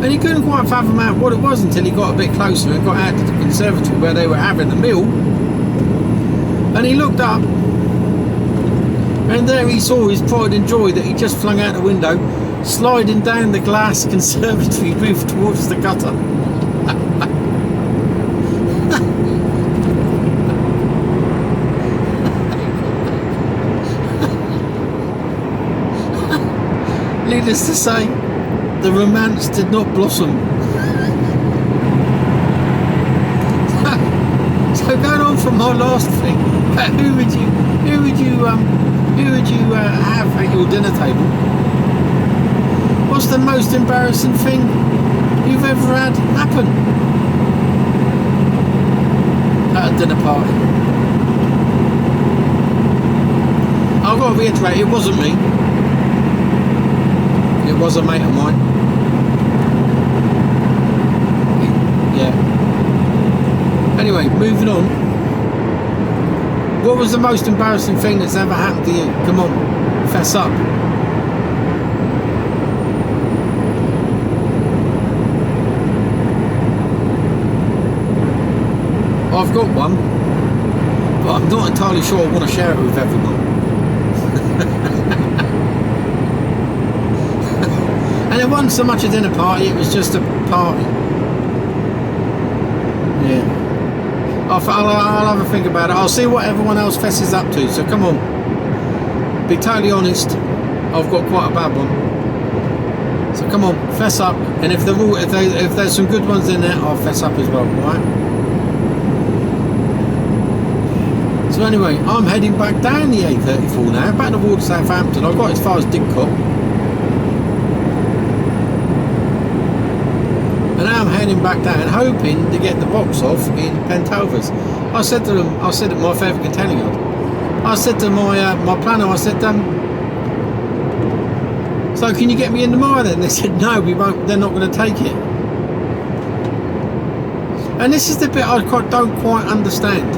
And he couldn't quite fathom out what it was until he got a bit closer and got out to the conservatory where they were having the meal. And he looked up, and there he saw his pride and joy that he just flung out the window, sliding down the glass conservatory roof towards the gutter. Needless to say, the romance did not blossom. So going on from my last thing, who would you have at your dinner table? What's the most embarrassing thing you've ever had happen at a dinner party? I've got to reiterate, it wasn't me. It was a mate of mine. Yeah. Anyway, moving on. What was the most embarrassing thing that's ever happened to you? Come on, fess up. I've got one, but I'm not entirely sure I want to share it with everyone. And it wasn't so much a dinner party, it was just a party. Yeah. I'll have a think about it. I'll see what everyone else fesses up to. So come on. Be totally honest. I've got quite a bad one. So come on, fess up. And if there's some good ones in there, I'll fess up as well, right? So anyway, I'm heading back down the A34 now, back towards Southampton. I got as far as Didcot. And now I'm heading back down, hoping to get the box off in Pentovers. I said to my favourite container yard, I said to my planner, I said, so can you get me in tomorrow then? They said, no, we won't, they're not going to take it. And this is the bit I don't quite understand.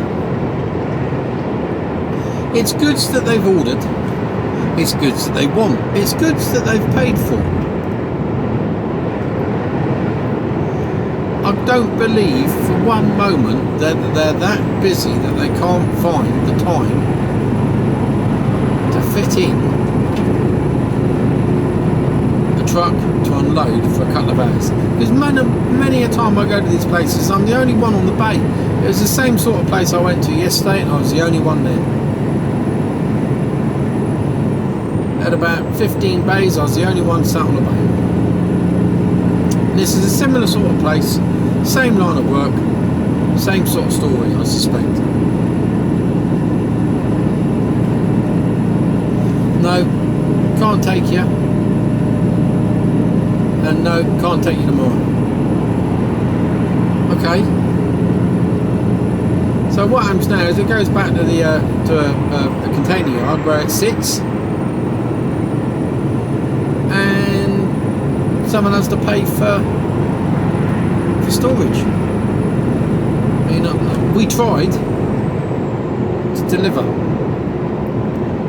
It's goods that they've ordered, it's goods that they want, it's goods that they've paid for. I don't believe for one moment that they're that busy that they can't find the time to fit in a truck to unload for a couple of hours. Because many a time I go to these places, I'm the only one on the bay. It was the same sort of place I went to yesterday, and I was the only one there. At about 15 bays, I was the only one sat on the bay. This is a similar sort of place, same line of work, same sort of story, I suspect. No, can't take you. And no, can't take you tomorrow. Okay. So what happens now is it goes back to the a container yard where it sits, and someone has to pay for storage. I mean, we tried to deliver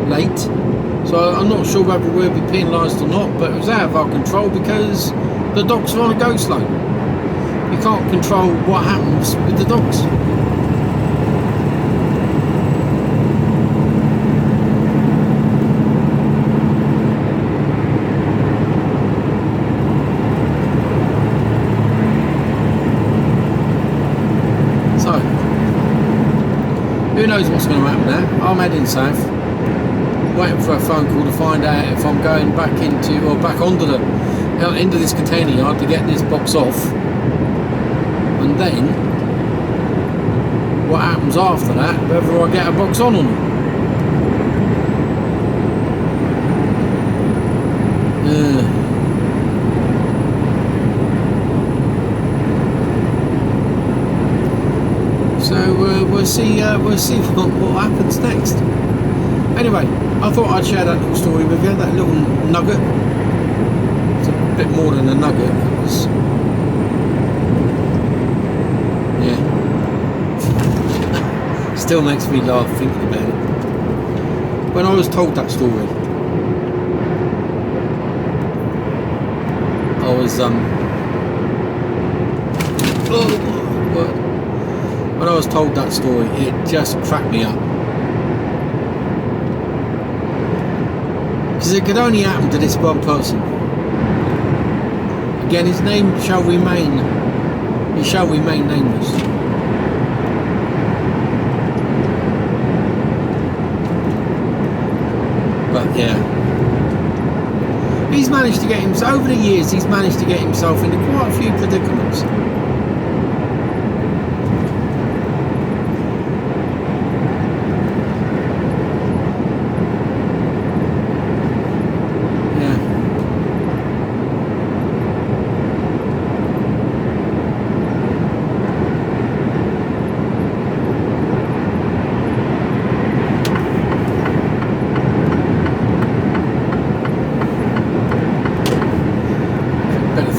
late, so I'm not sure whether we'll be penalised or not, but it was out of our control because the docks are on a go slow. You can't control what happens with the docks. Who knows what's going to happen there? I'm heading south, waiting for a phone call to find out if I'm going back into or back onto into this container yard to get this box off, and then what happens after that, whether I get a box on or not. So we'll see what happens next. Anyway, I thought I'd share that little story with you, that little nugget. It's a bit more than a nugget. It was, yeah. Still makes me laugh thinking about it. When I was told that story, I was oh my word. When I was told that story, it just cracked me up. Because it could only happen to this one person. Again, his name shall remain. He shall remain nameless. But yeah, he's managed to get himself over the years. He's managed to get himself into quite a few predicaments.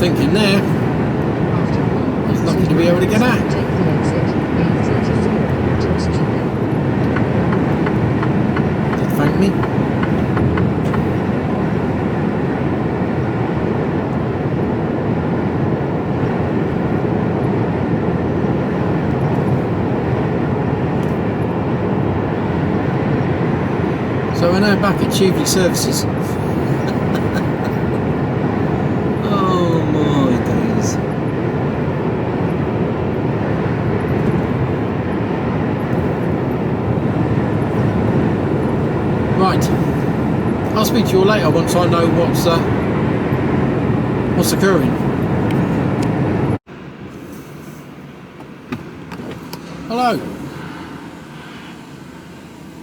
Thinking there, he's lucky to be able to get out.
Take the exit A34 towards HGV.
Did thank me. So we're now back at HGV services. Right, I'll speak to you all later once I know what's occurring. Hello.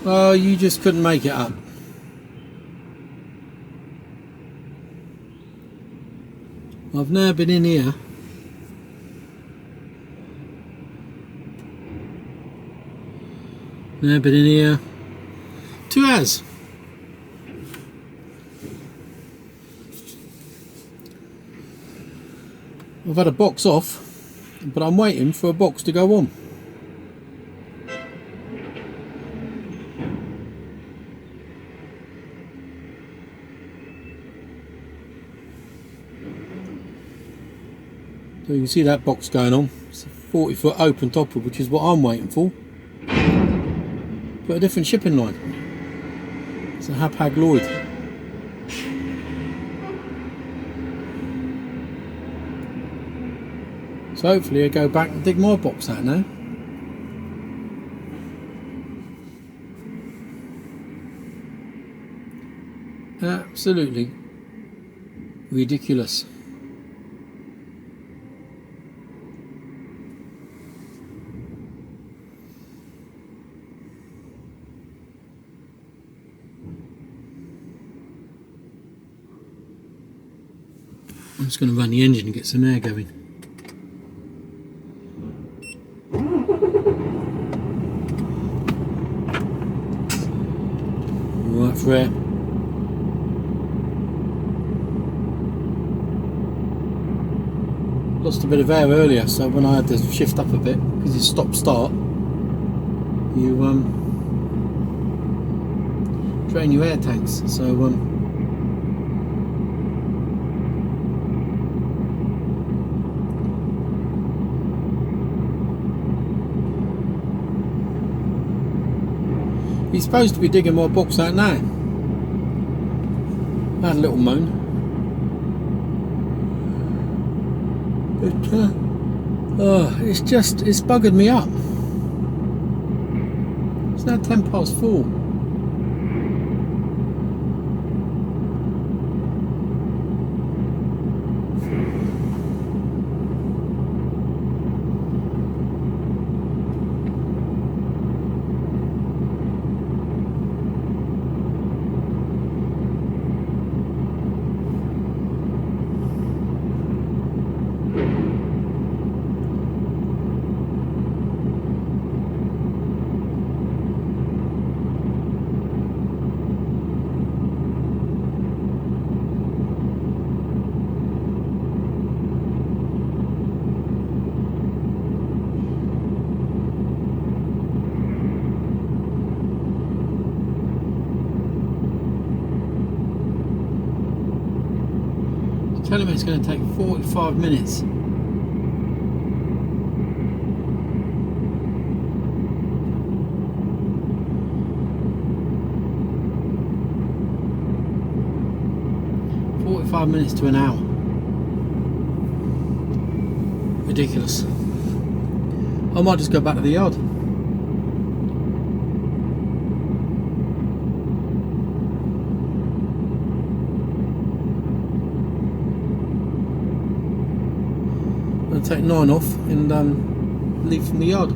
Oh, you just couldn't make it up. I've now been in here. Now been in here 2 hours. I've had a box off, but I'm waiting for a box to go on. So you can see that box going on. It's a 40-foot open topper, which is what I'm waiting for. But a different shipping line. It's a Hapag Lloyd. So hopefully I'll go back and dig my box out now. Absolutely ridiculous. I'm just going to run the engine and get some air going. Right for air. Lost a bit of air earlier, so when I had to shift up a bit, because it's stop-start, you drain your air tanks. So he's supposed to be digging my box out now. I had a little moan. But it's buggered me up. It's now 4:10. Telling me it's going to take 45 minutes. Minutes to an hour. Ridiculous. I might just go back to the yard. I'll take 9 off and leave from the yard.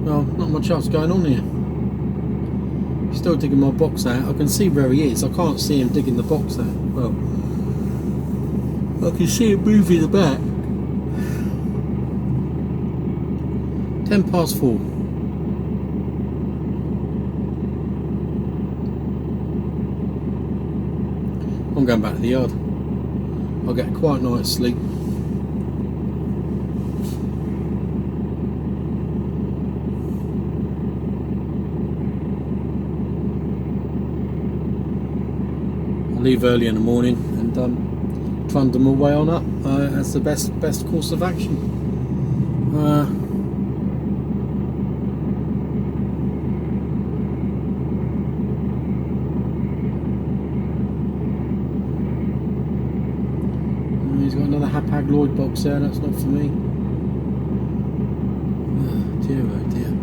Well, not much else going on here. Still digging my box out. I can see where he is. I can't see him digging the box out. Well, I can see him moving about. 4:10. I'm going back to the yard. I'll get a quiet night's sleep. Leave early in the morning and trundle my way on up. That's the best course of action. He's got another Hapag Lloyd box there. That's not for me. Oh dear, oh dear.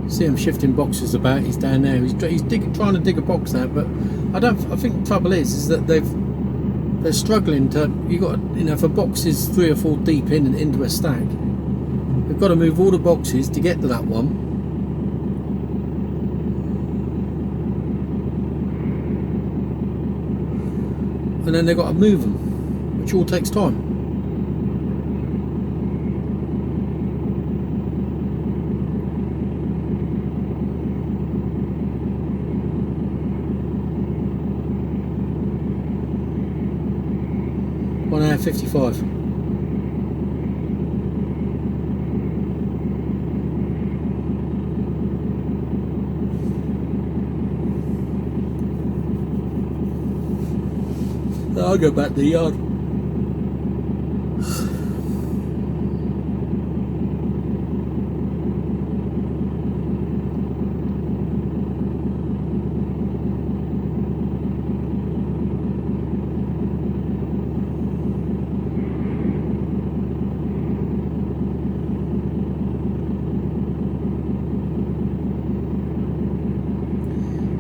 See him shifting boxes about. He's down there. He's trying to dig a box out, but I think the trouble is that they're struggling to. If a box is 3 or 4 deep into a stack, they've got to move all the boxes to get to that one. and then they've got to move them, which all takes time. One hour 55. I'll go back to the yard.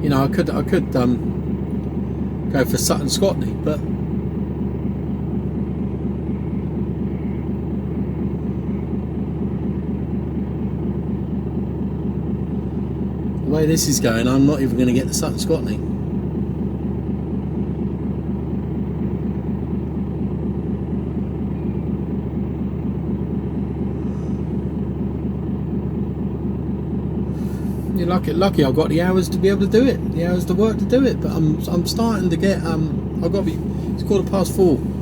You know, I could go for Sutton Scotney, but the way this is going, I'm not even going to get the Sutton Scotney. You're lucky I've got the hours to be able to do it, the hours to work to do it, but I'm starting to get I've got to be, it's 4:15.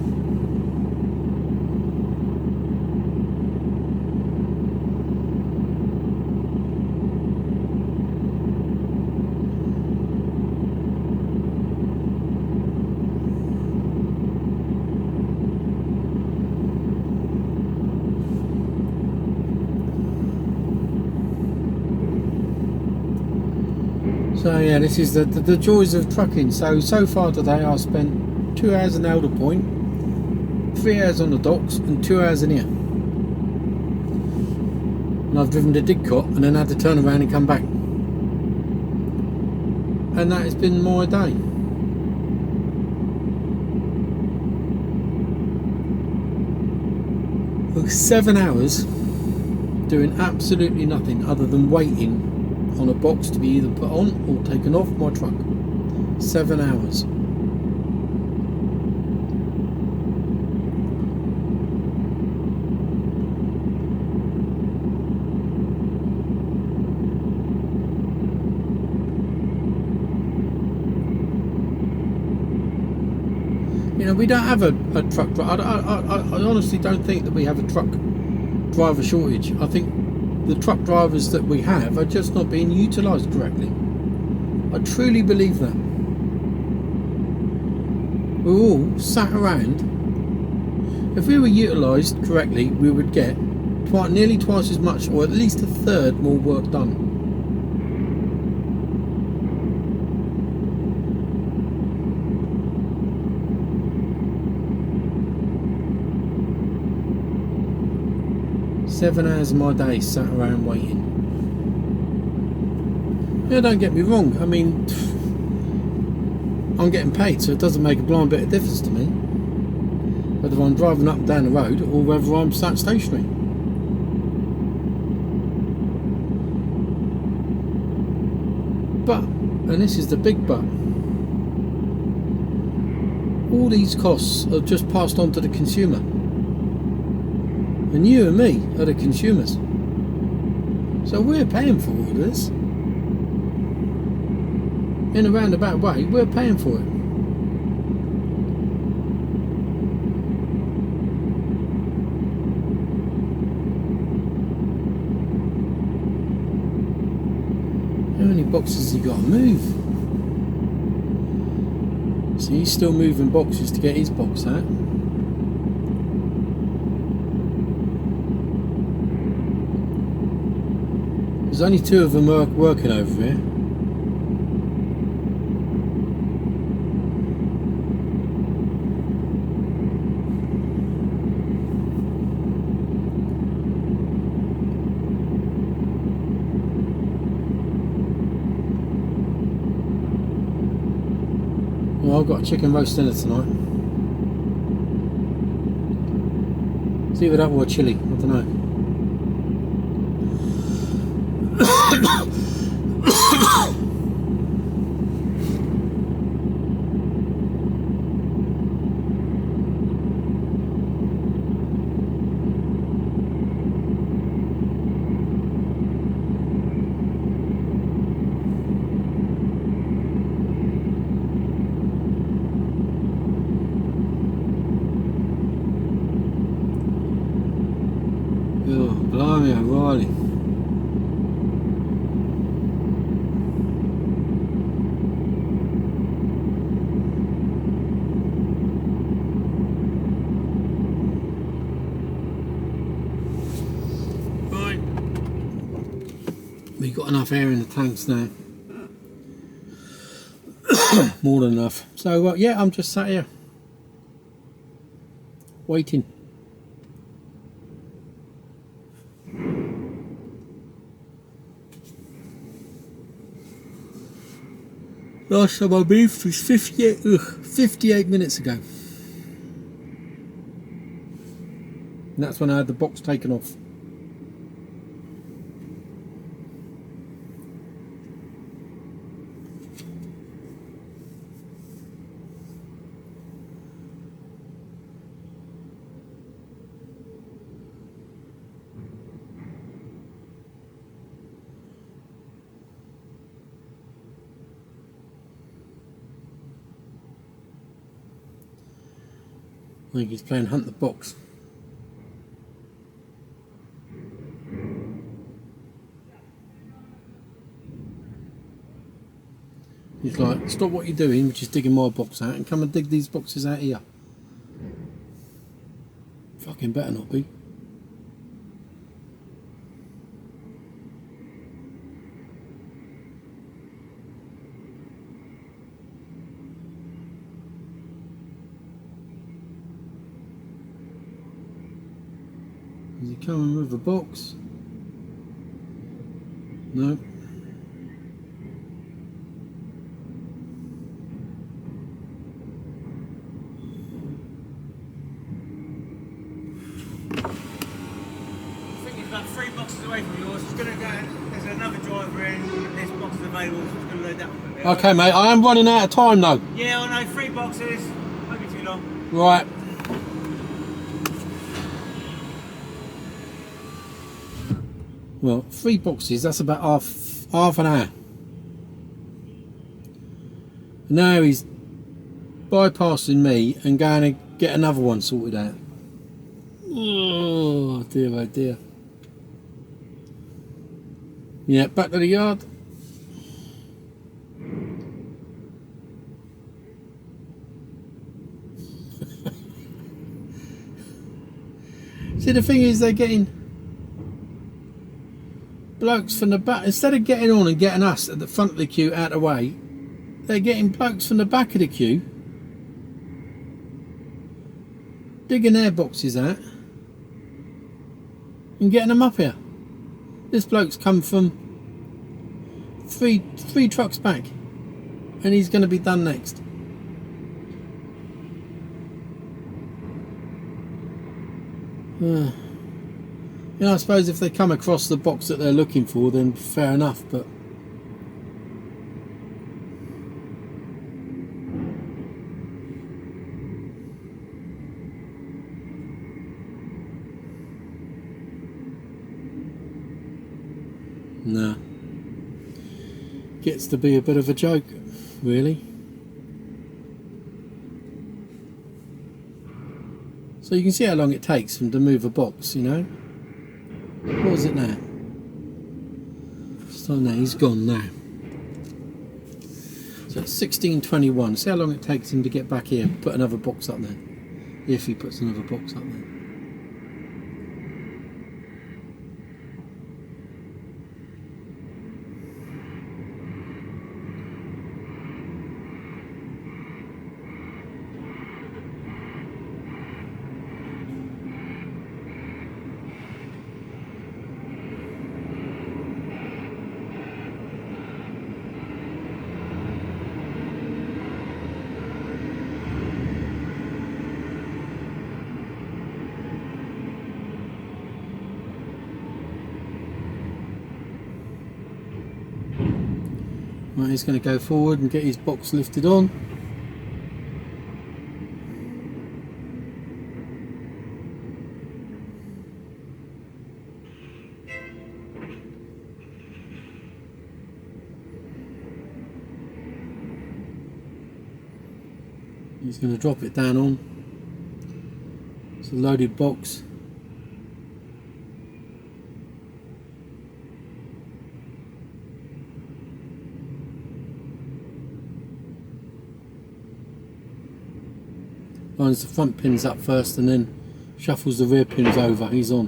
So yeah, this is the joys of trucking. So far today I spent 2 hours in Elder Point, 3 hours on the docks and 2 hours in here. And I've driven to Didcot and then had to turn around and come back. And that has been my day. For 7 hours doing absolutely nothing other than waiting on a box to be either put on or taken off my truck. 7 hours. You know, we don't have a truck driver. I honestly don't think that we have a truck driver shortage. I think the truck drivers that we have are just not being utilised correctly. I truly believe that. We're all sat around. If we were utilised correctly, we would get nearly twice as much, or at least a third more work done. Seven hours of my day sat around waiting. Yeah, don't get me wrong, I mean, I'm getting paid, so it doesn't make a blind bit of difference to me whether I'm driving up and down the road or whether I'm sat stationary. But, and this is the big but, all these costs are just passed on to the consumer. And you and me are the consumers. So we're paying for all this. In a roundabout way, we're paying for it. How many boxes has he got to move? So he's still moving boxes to get his box out. There's only 2 of them working over here. Well, I've got a chicken roast dinner tonight. It's either that or chili, I don't know. Blimey O'Reilly. Right. We've got enough air in the tanks now. More than enough. So yeah, I'm just sat here waiting. Last time I moved was 58 minutes ago. And that's when I had the box taken off. I think he's playing Hunt the Box. He's like, stop what you're doing, which is digging my box out, and come and dig these boxes out here. Fucking better not be. Is he coming with a box? No.
I think he's about 3 boxes away from yours. It's going to go. There's another driver in. This box is available. So it's going to load that one.
Okay, mate, I am running out of time though.
Yeah, I know. 3 boxes. Won't be too long.
Right. Well, 3 boxes, that's about half an hour. Now he's bypassing me and going to get another one sorted out. Oh dear, oh dear. Yeah, back to the yard. See, the thing is, they're getting blokes from the back. Instead of getting on and getting us at the front of the queue out of the way, they're getting blokes from the back of the queue, digging their boxes out and getting them up here. This bloke's come from three trucks back, and he's going to be done next. You know, I suppose if they come across the box that they're looking for, then fair enough, but nah. Gets to be a bit of a joke, really. So you can see how long it takes them to move a box, you know. What was it now? So now he's gone now. So it's 16:21. See how long it takes him to get back here and put another box up there. If he puts another box up there. Right, he's going to go forward and get his box lifted on. He's going to drop it down on. It's a loaded box. Lines the front pins up first and then shuffles the rear pins over. He's on.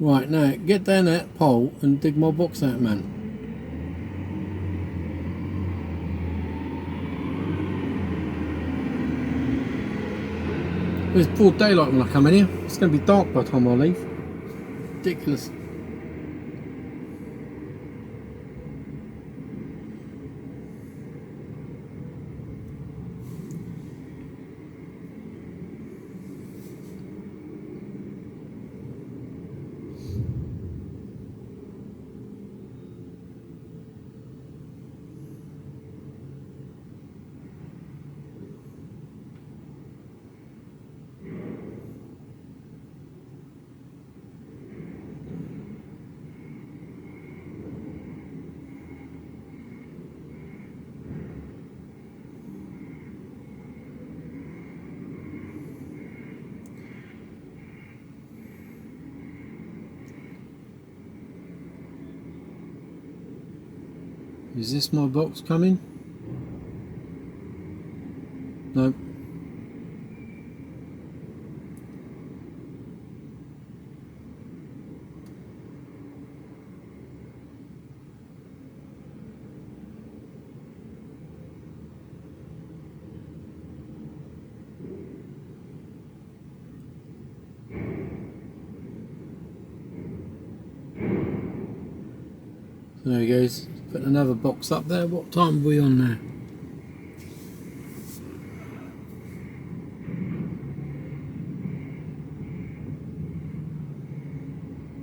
Right, now get down that pole and dig my box out, man. It's broad daylight when I come in here. It's going to be dark by the time I leave. Ridiculous. Is this my box coming? No. So there he goes. Put another box up there. What time are we on now?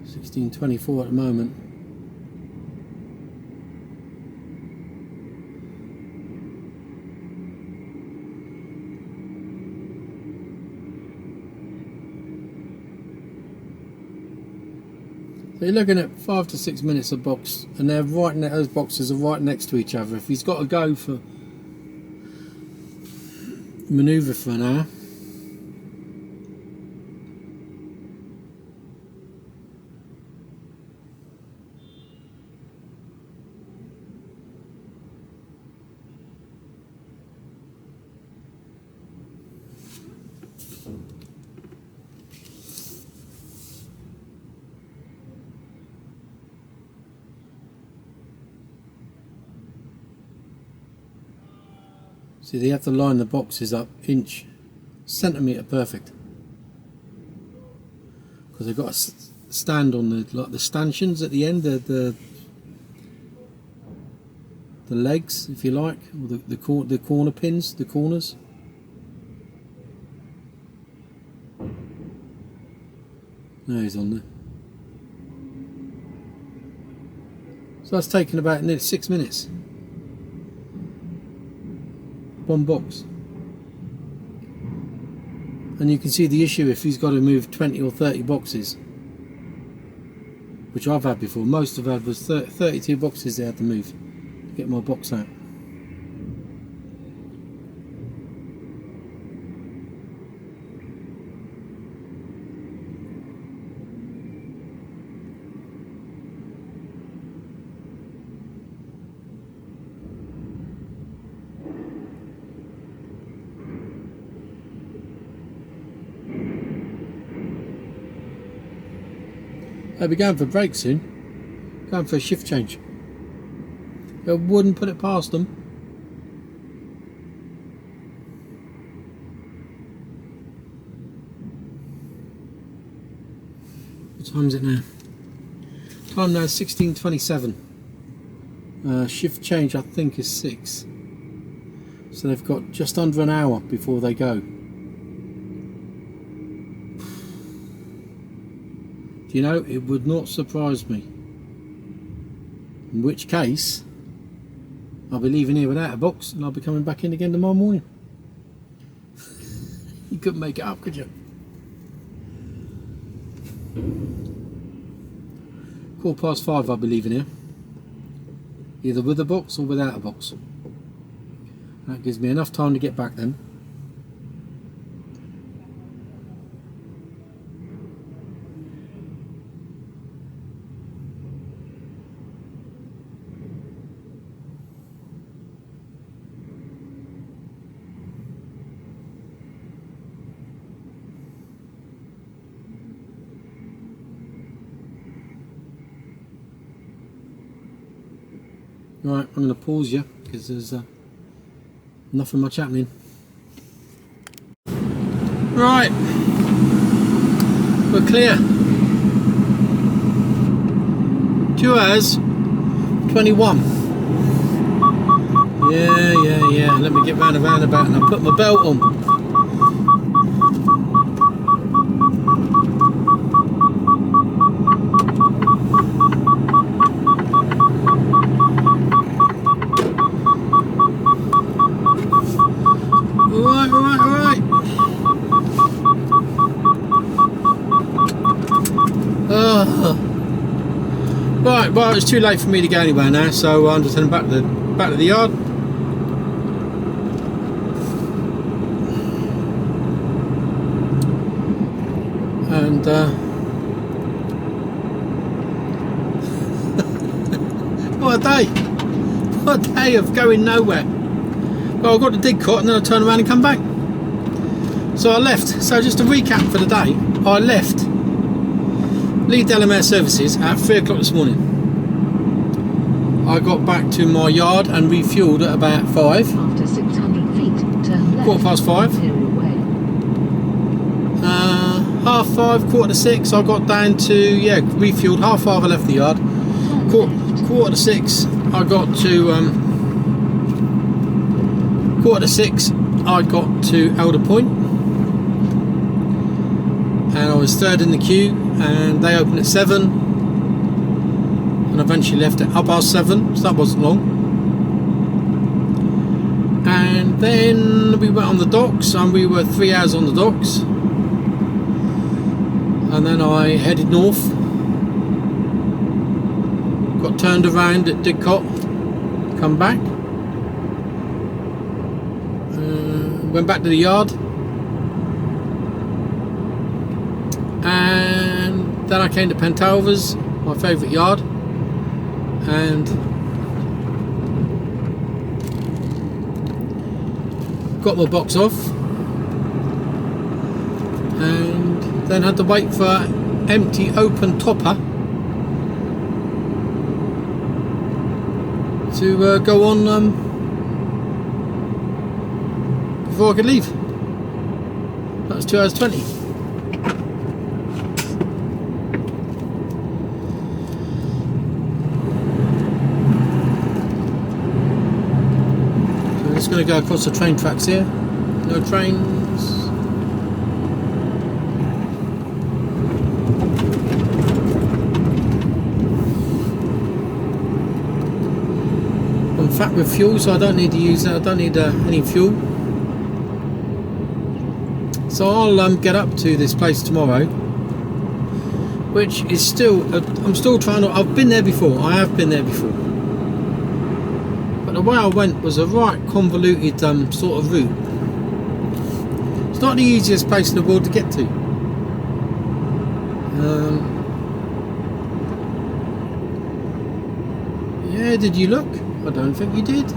$16.24 at the moment. So you're looking at 5 to 6 minutes a box, and they're right. Those boxes are right next to each other. If he's got to go for manoeuvre for an hour, see, they have to line the boxes up inch, centimetre perfect, because they've got a stand on the like the stanchions at the end, the legs, if you like, or the corner pins, the corners. Now he's on there. So that's taken about nearly 6 minutes. One box. And you can see the issue if he's got to move 20 or 30 boxes, which I've had before. Most I've had was 32 boxes they had to move to get my box out. I'll be going for break soon, going for a shift change. I wouldn't put it past them. What time is it now? Time now is 16:27. Shift change I think is 6. So they've got just under an hour before they go. You know, it would not surprise me. In which case, I'll be leaving here without a box and I'll be coming back in again tomorrow morning. You couldn't make it up, could you? 5:15 I'll be leaving here. Either with a box or without a box. That gives me enough time to get back then. Right, I'm going to pause you because there's nothing much happening. Right, we're clear. 2 hours 21. Yeah. Let me get round the roundabout and I'll put my belt on. Alright. Right, well, it's too late for me to go anywhere now, so I'm just heading back to the yard. And what a day of going nowhere. Well, I got the dig caught and then I turned around and come back. So I left. So just to recap for the day, I left Lead Delamere Services at 3 o'clock this morning. I got back to my yard and refueled at about 5.
After 600 feet, turn left.
5:15.
Imperial Way.
5:30, 5:45, I got down to, refueled. 5:30 I left the yard.
Turn left.
5:45 I got to 5:45 I got to Elder Point, and I was third in the queue, and they opened at 7, and eventually left at 7:30, so that wasn't long. And then we went on the docks, and we were 3 hours on the docks, and then I headed north, got turned around at Didcot, come back, went back to the yard, and then I came to Pentalver's, my favourite yard, and got my box off, and then had to wait for empty open topper to go on before I could leave. That was 2 hours 20. So I'm just going to go across the train tracks here. No trains. I'm fat with fuel, so I don't need to use that. I don't need any fuel. So I'll get up to this place tomorrow, which is still, I'm still trying to, I've been there before, I have been there before. But the way I went was a right convoluted sort of route. It's not the easiest place in the world to get to. Yeah, did you look? I don't think you did.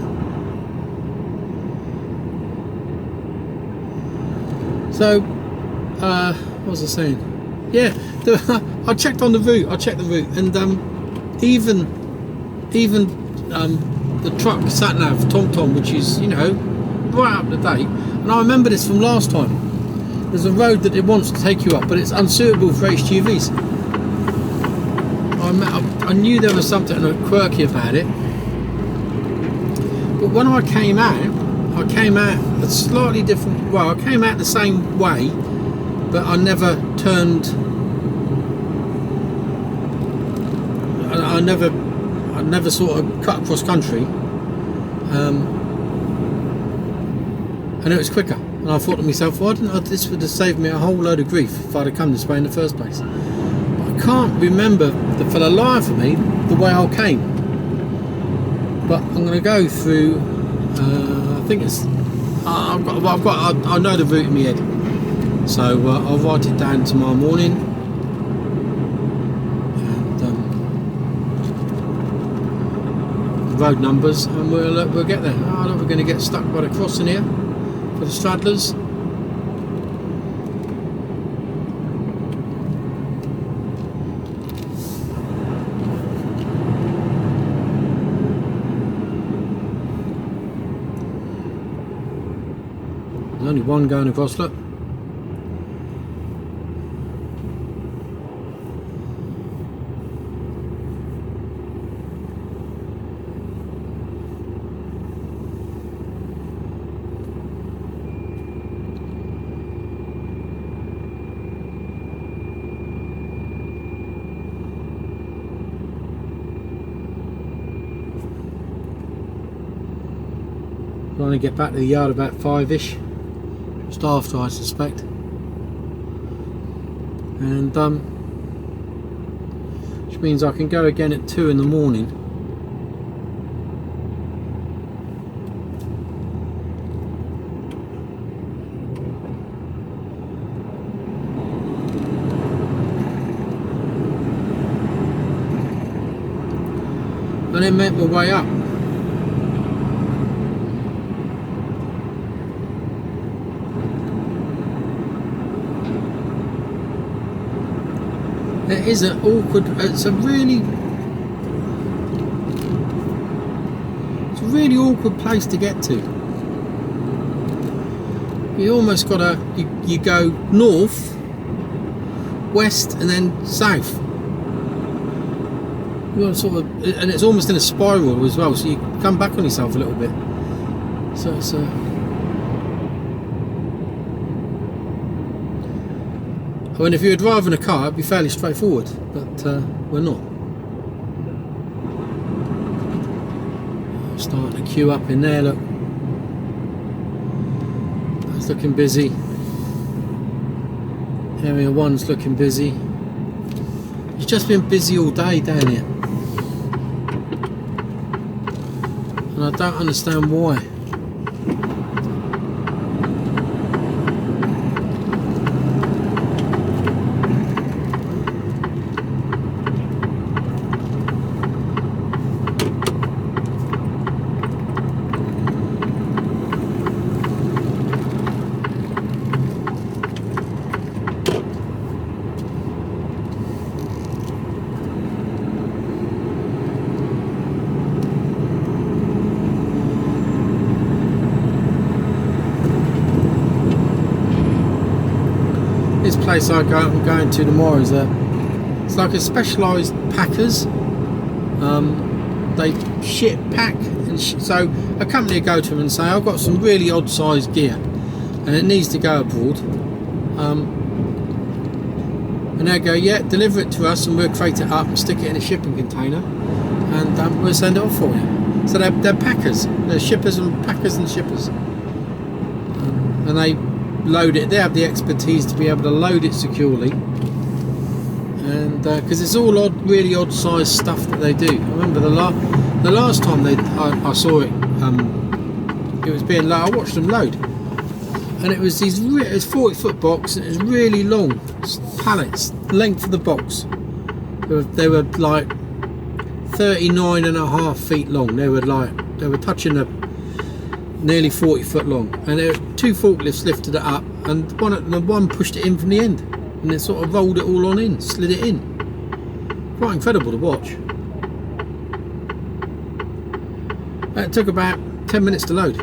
So, what was I saying? Yeah, I checked on the route. I checked the route, and even the truck sat nav TomTom, which is right up to date. And I remember this from last time. There's a road that it wants to take you up, but it's unsuitable for HGVs. I knew there was something quirky about it. But when I came out a slightly different, well, I came out the same way, but I never turned, I never sort of cut across country, and it was quicker. And I thought to myself, why didn't this would have saved me a whole load of grief if I'd have come this way in the first place. But I can't remember for the life of me the way I came. But I'm going to go through. I think it's. I know the route in my head, so I'll write it down tomorrow morning. And road numbers, and we'll get there. I don't know, we're going to get stuck by the crossing here for the straddlers. only one going across, look. We'll only get back to the yard about 5ish, just after, I suspect. And which means I can go again at 2 in the morning. And then make my way up. It is an awkward, it's a really awkward place to get to. You almost gotta, you go north, west and then south. You got sort of, and it's almost in a spiral as well, so you come back on yourself a little bit. So it's I mean, if you were driving a car, it'd be fairly straightforward, but we're not. Starting to queue up in there, look. That's looking busy. Area 1's looking busy. It's just been busy all day down here. And I don't understand why. This place I'm going to tomorrow is it's like a specialised packers. They pack, and so a company will go to them and say, I've got some really odd sized gear and it needs to go abroad, and they go, yeah, deliver it to us and we'll crate it up and stick it in a shipping container and we'll send it off for you. So they're packers, they're shippers and packers and shippers, and they load it. They have the expertise to be able to load it securely, and because it's all odd, really odd sized stuff that they do. I remember the last time I saw it, it was being loaded. I watched them load, and it was these. It's 40-foot box, and it was really long pallets, length of the box. They were like 39.5 feet long. They were touching the nearly 40 foot long, and two forklifts lifted it up, and one pushed it in from the end, and it sort of rolled it all on in, slid it in. Quite incredible to watch. It took about 10 minutes to load.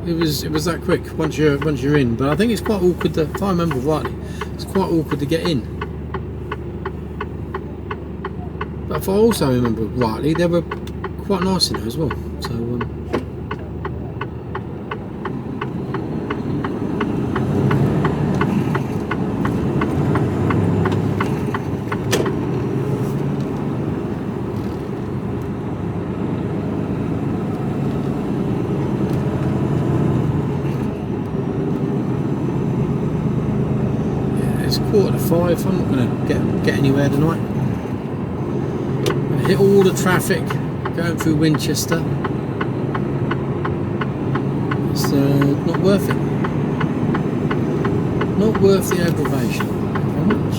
It was that quick once you're in. But I think it's quite awkward to, if I remember rightly, it's quite awkward to get in. But if I also remember rightly, they were quite nice in there as well. So it's 4:45. I'm not going to get anywhere tonight. Hit all the traffic going through Winchester. It's not worth it. Not worth the aggravation. How much?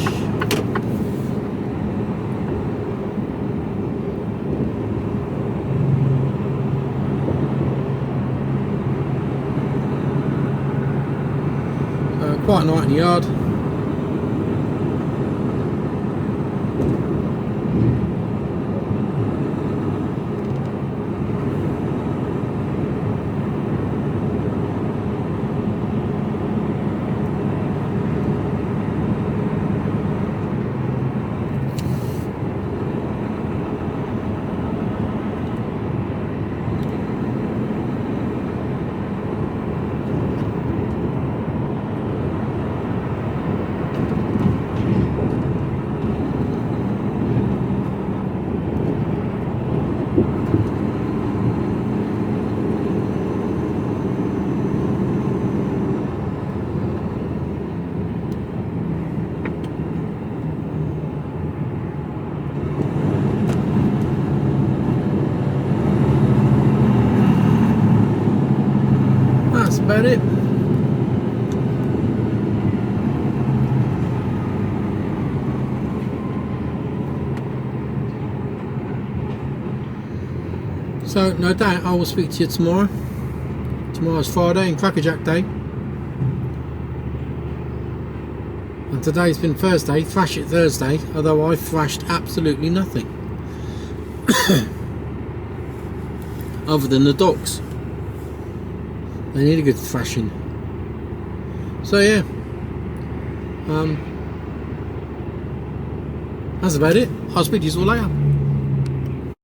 Quite a night in the yard. about it. So no doubt I will speak to you tomorrow. Tomorrow's Friday and Crackerjack Day. And today's been Thursday, Thrash It Thursday, although I thrashed absolutely nothing. Other than the dogs. They need a good thrashing. So yeah. That's about it. I'll speak to you all later.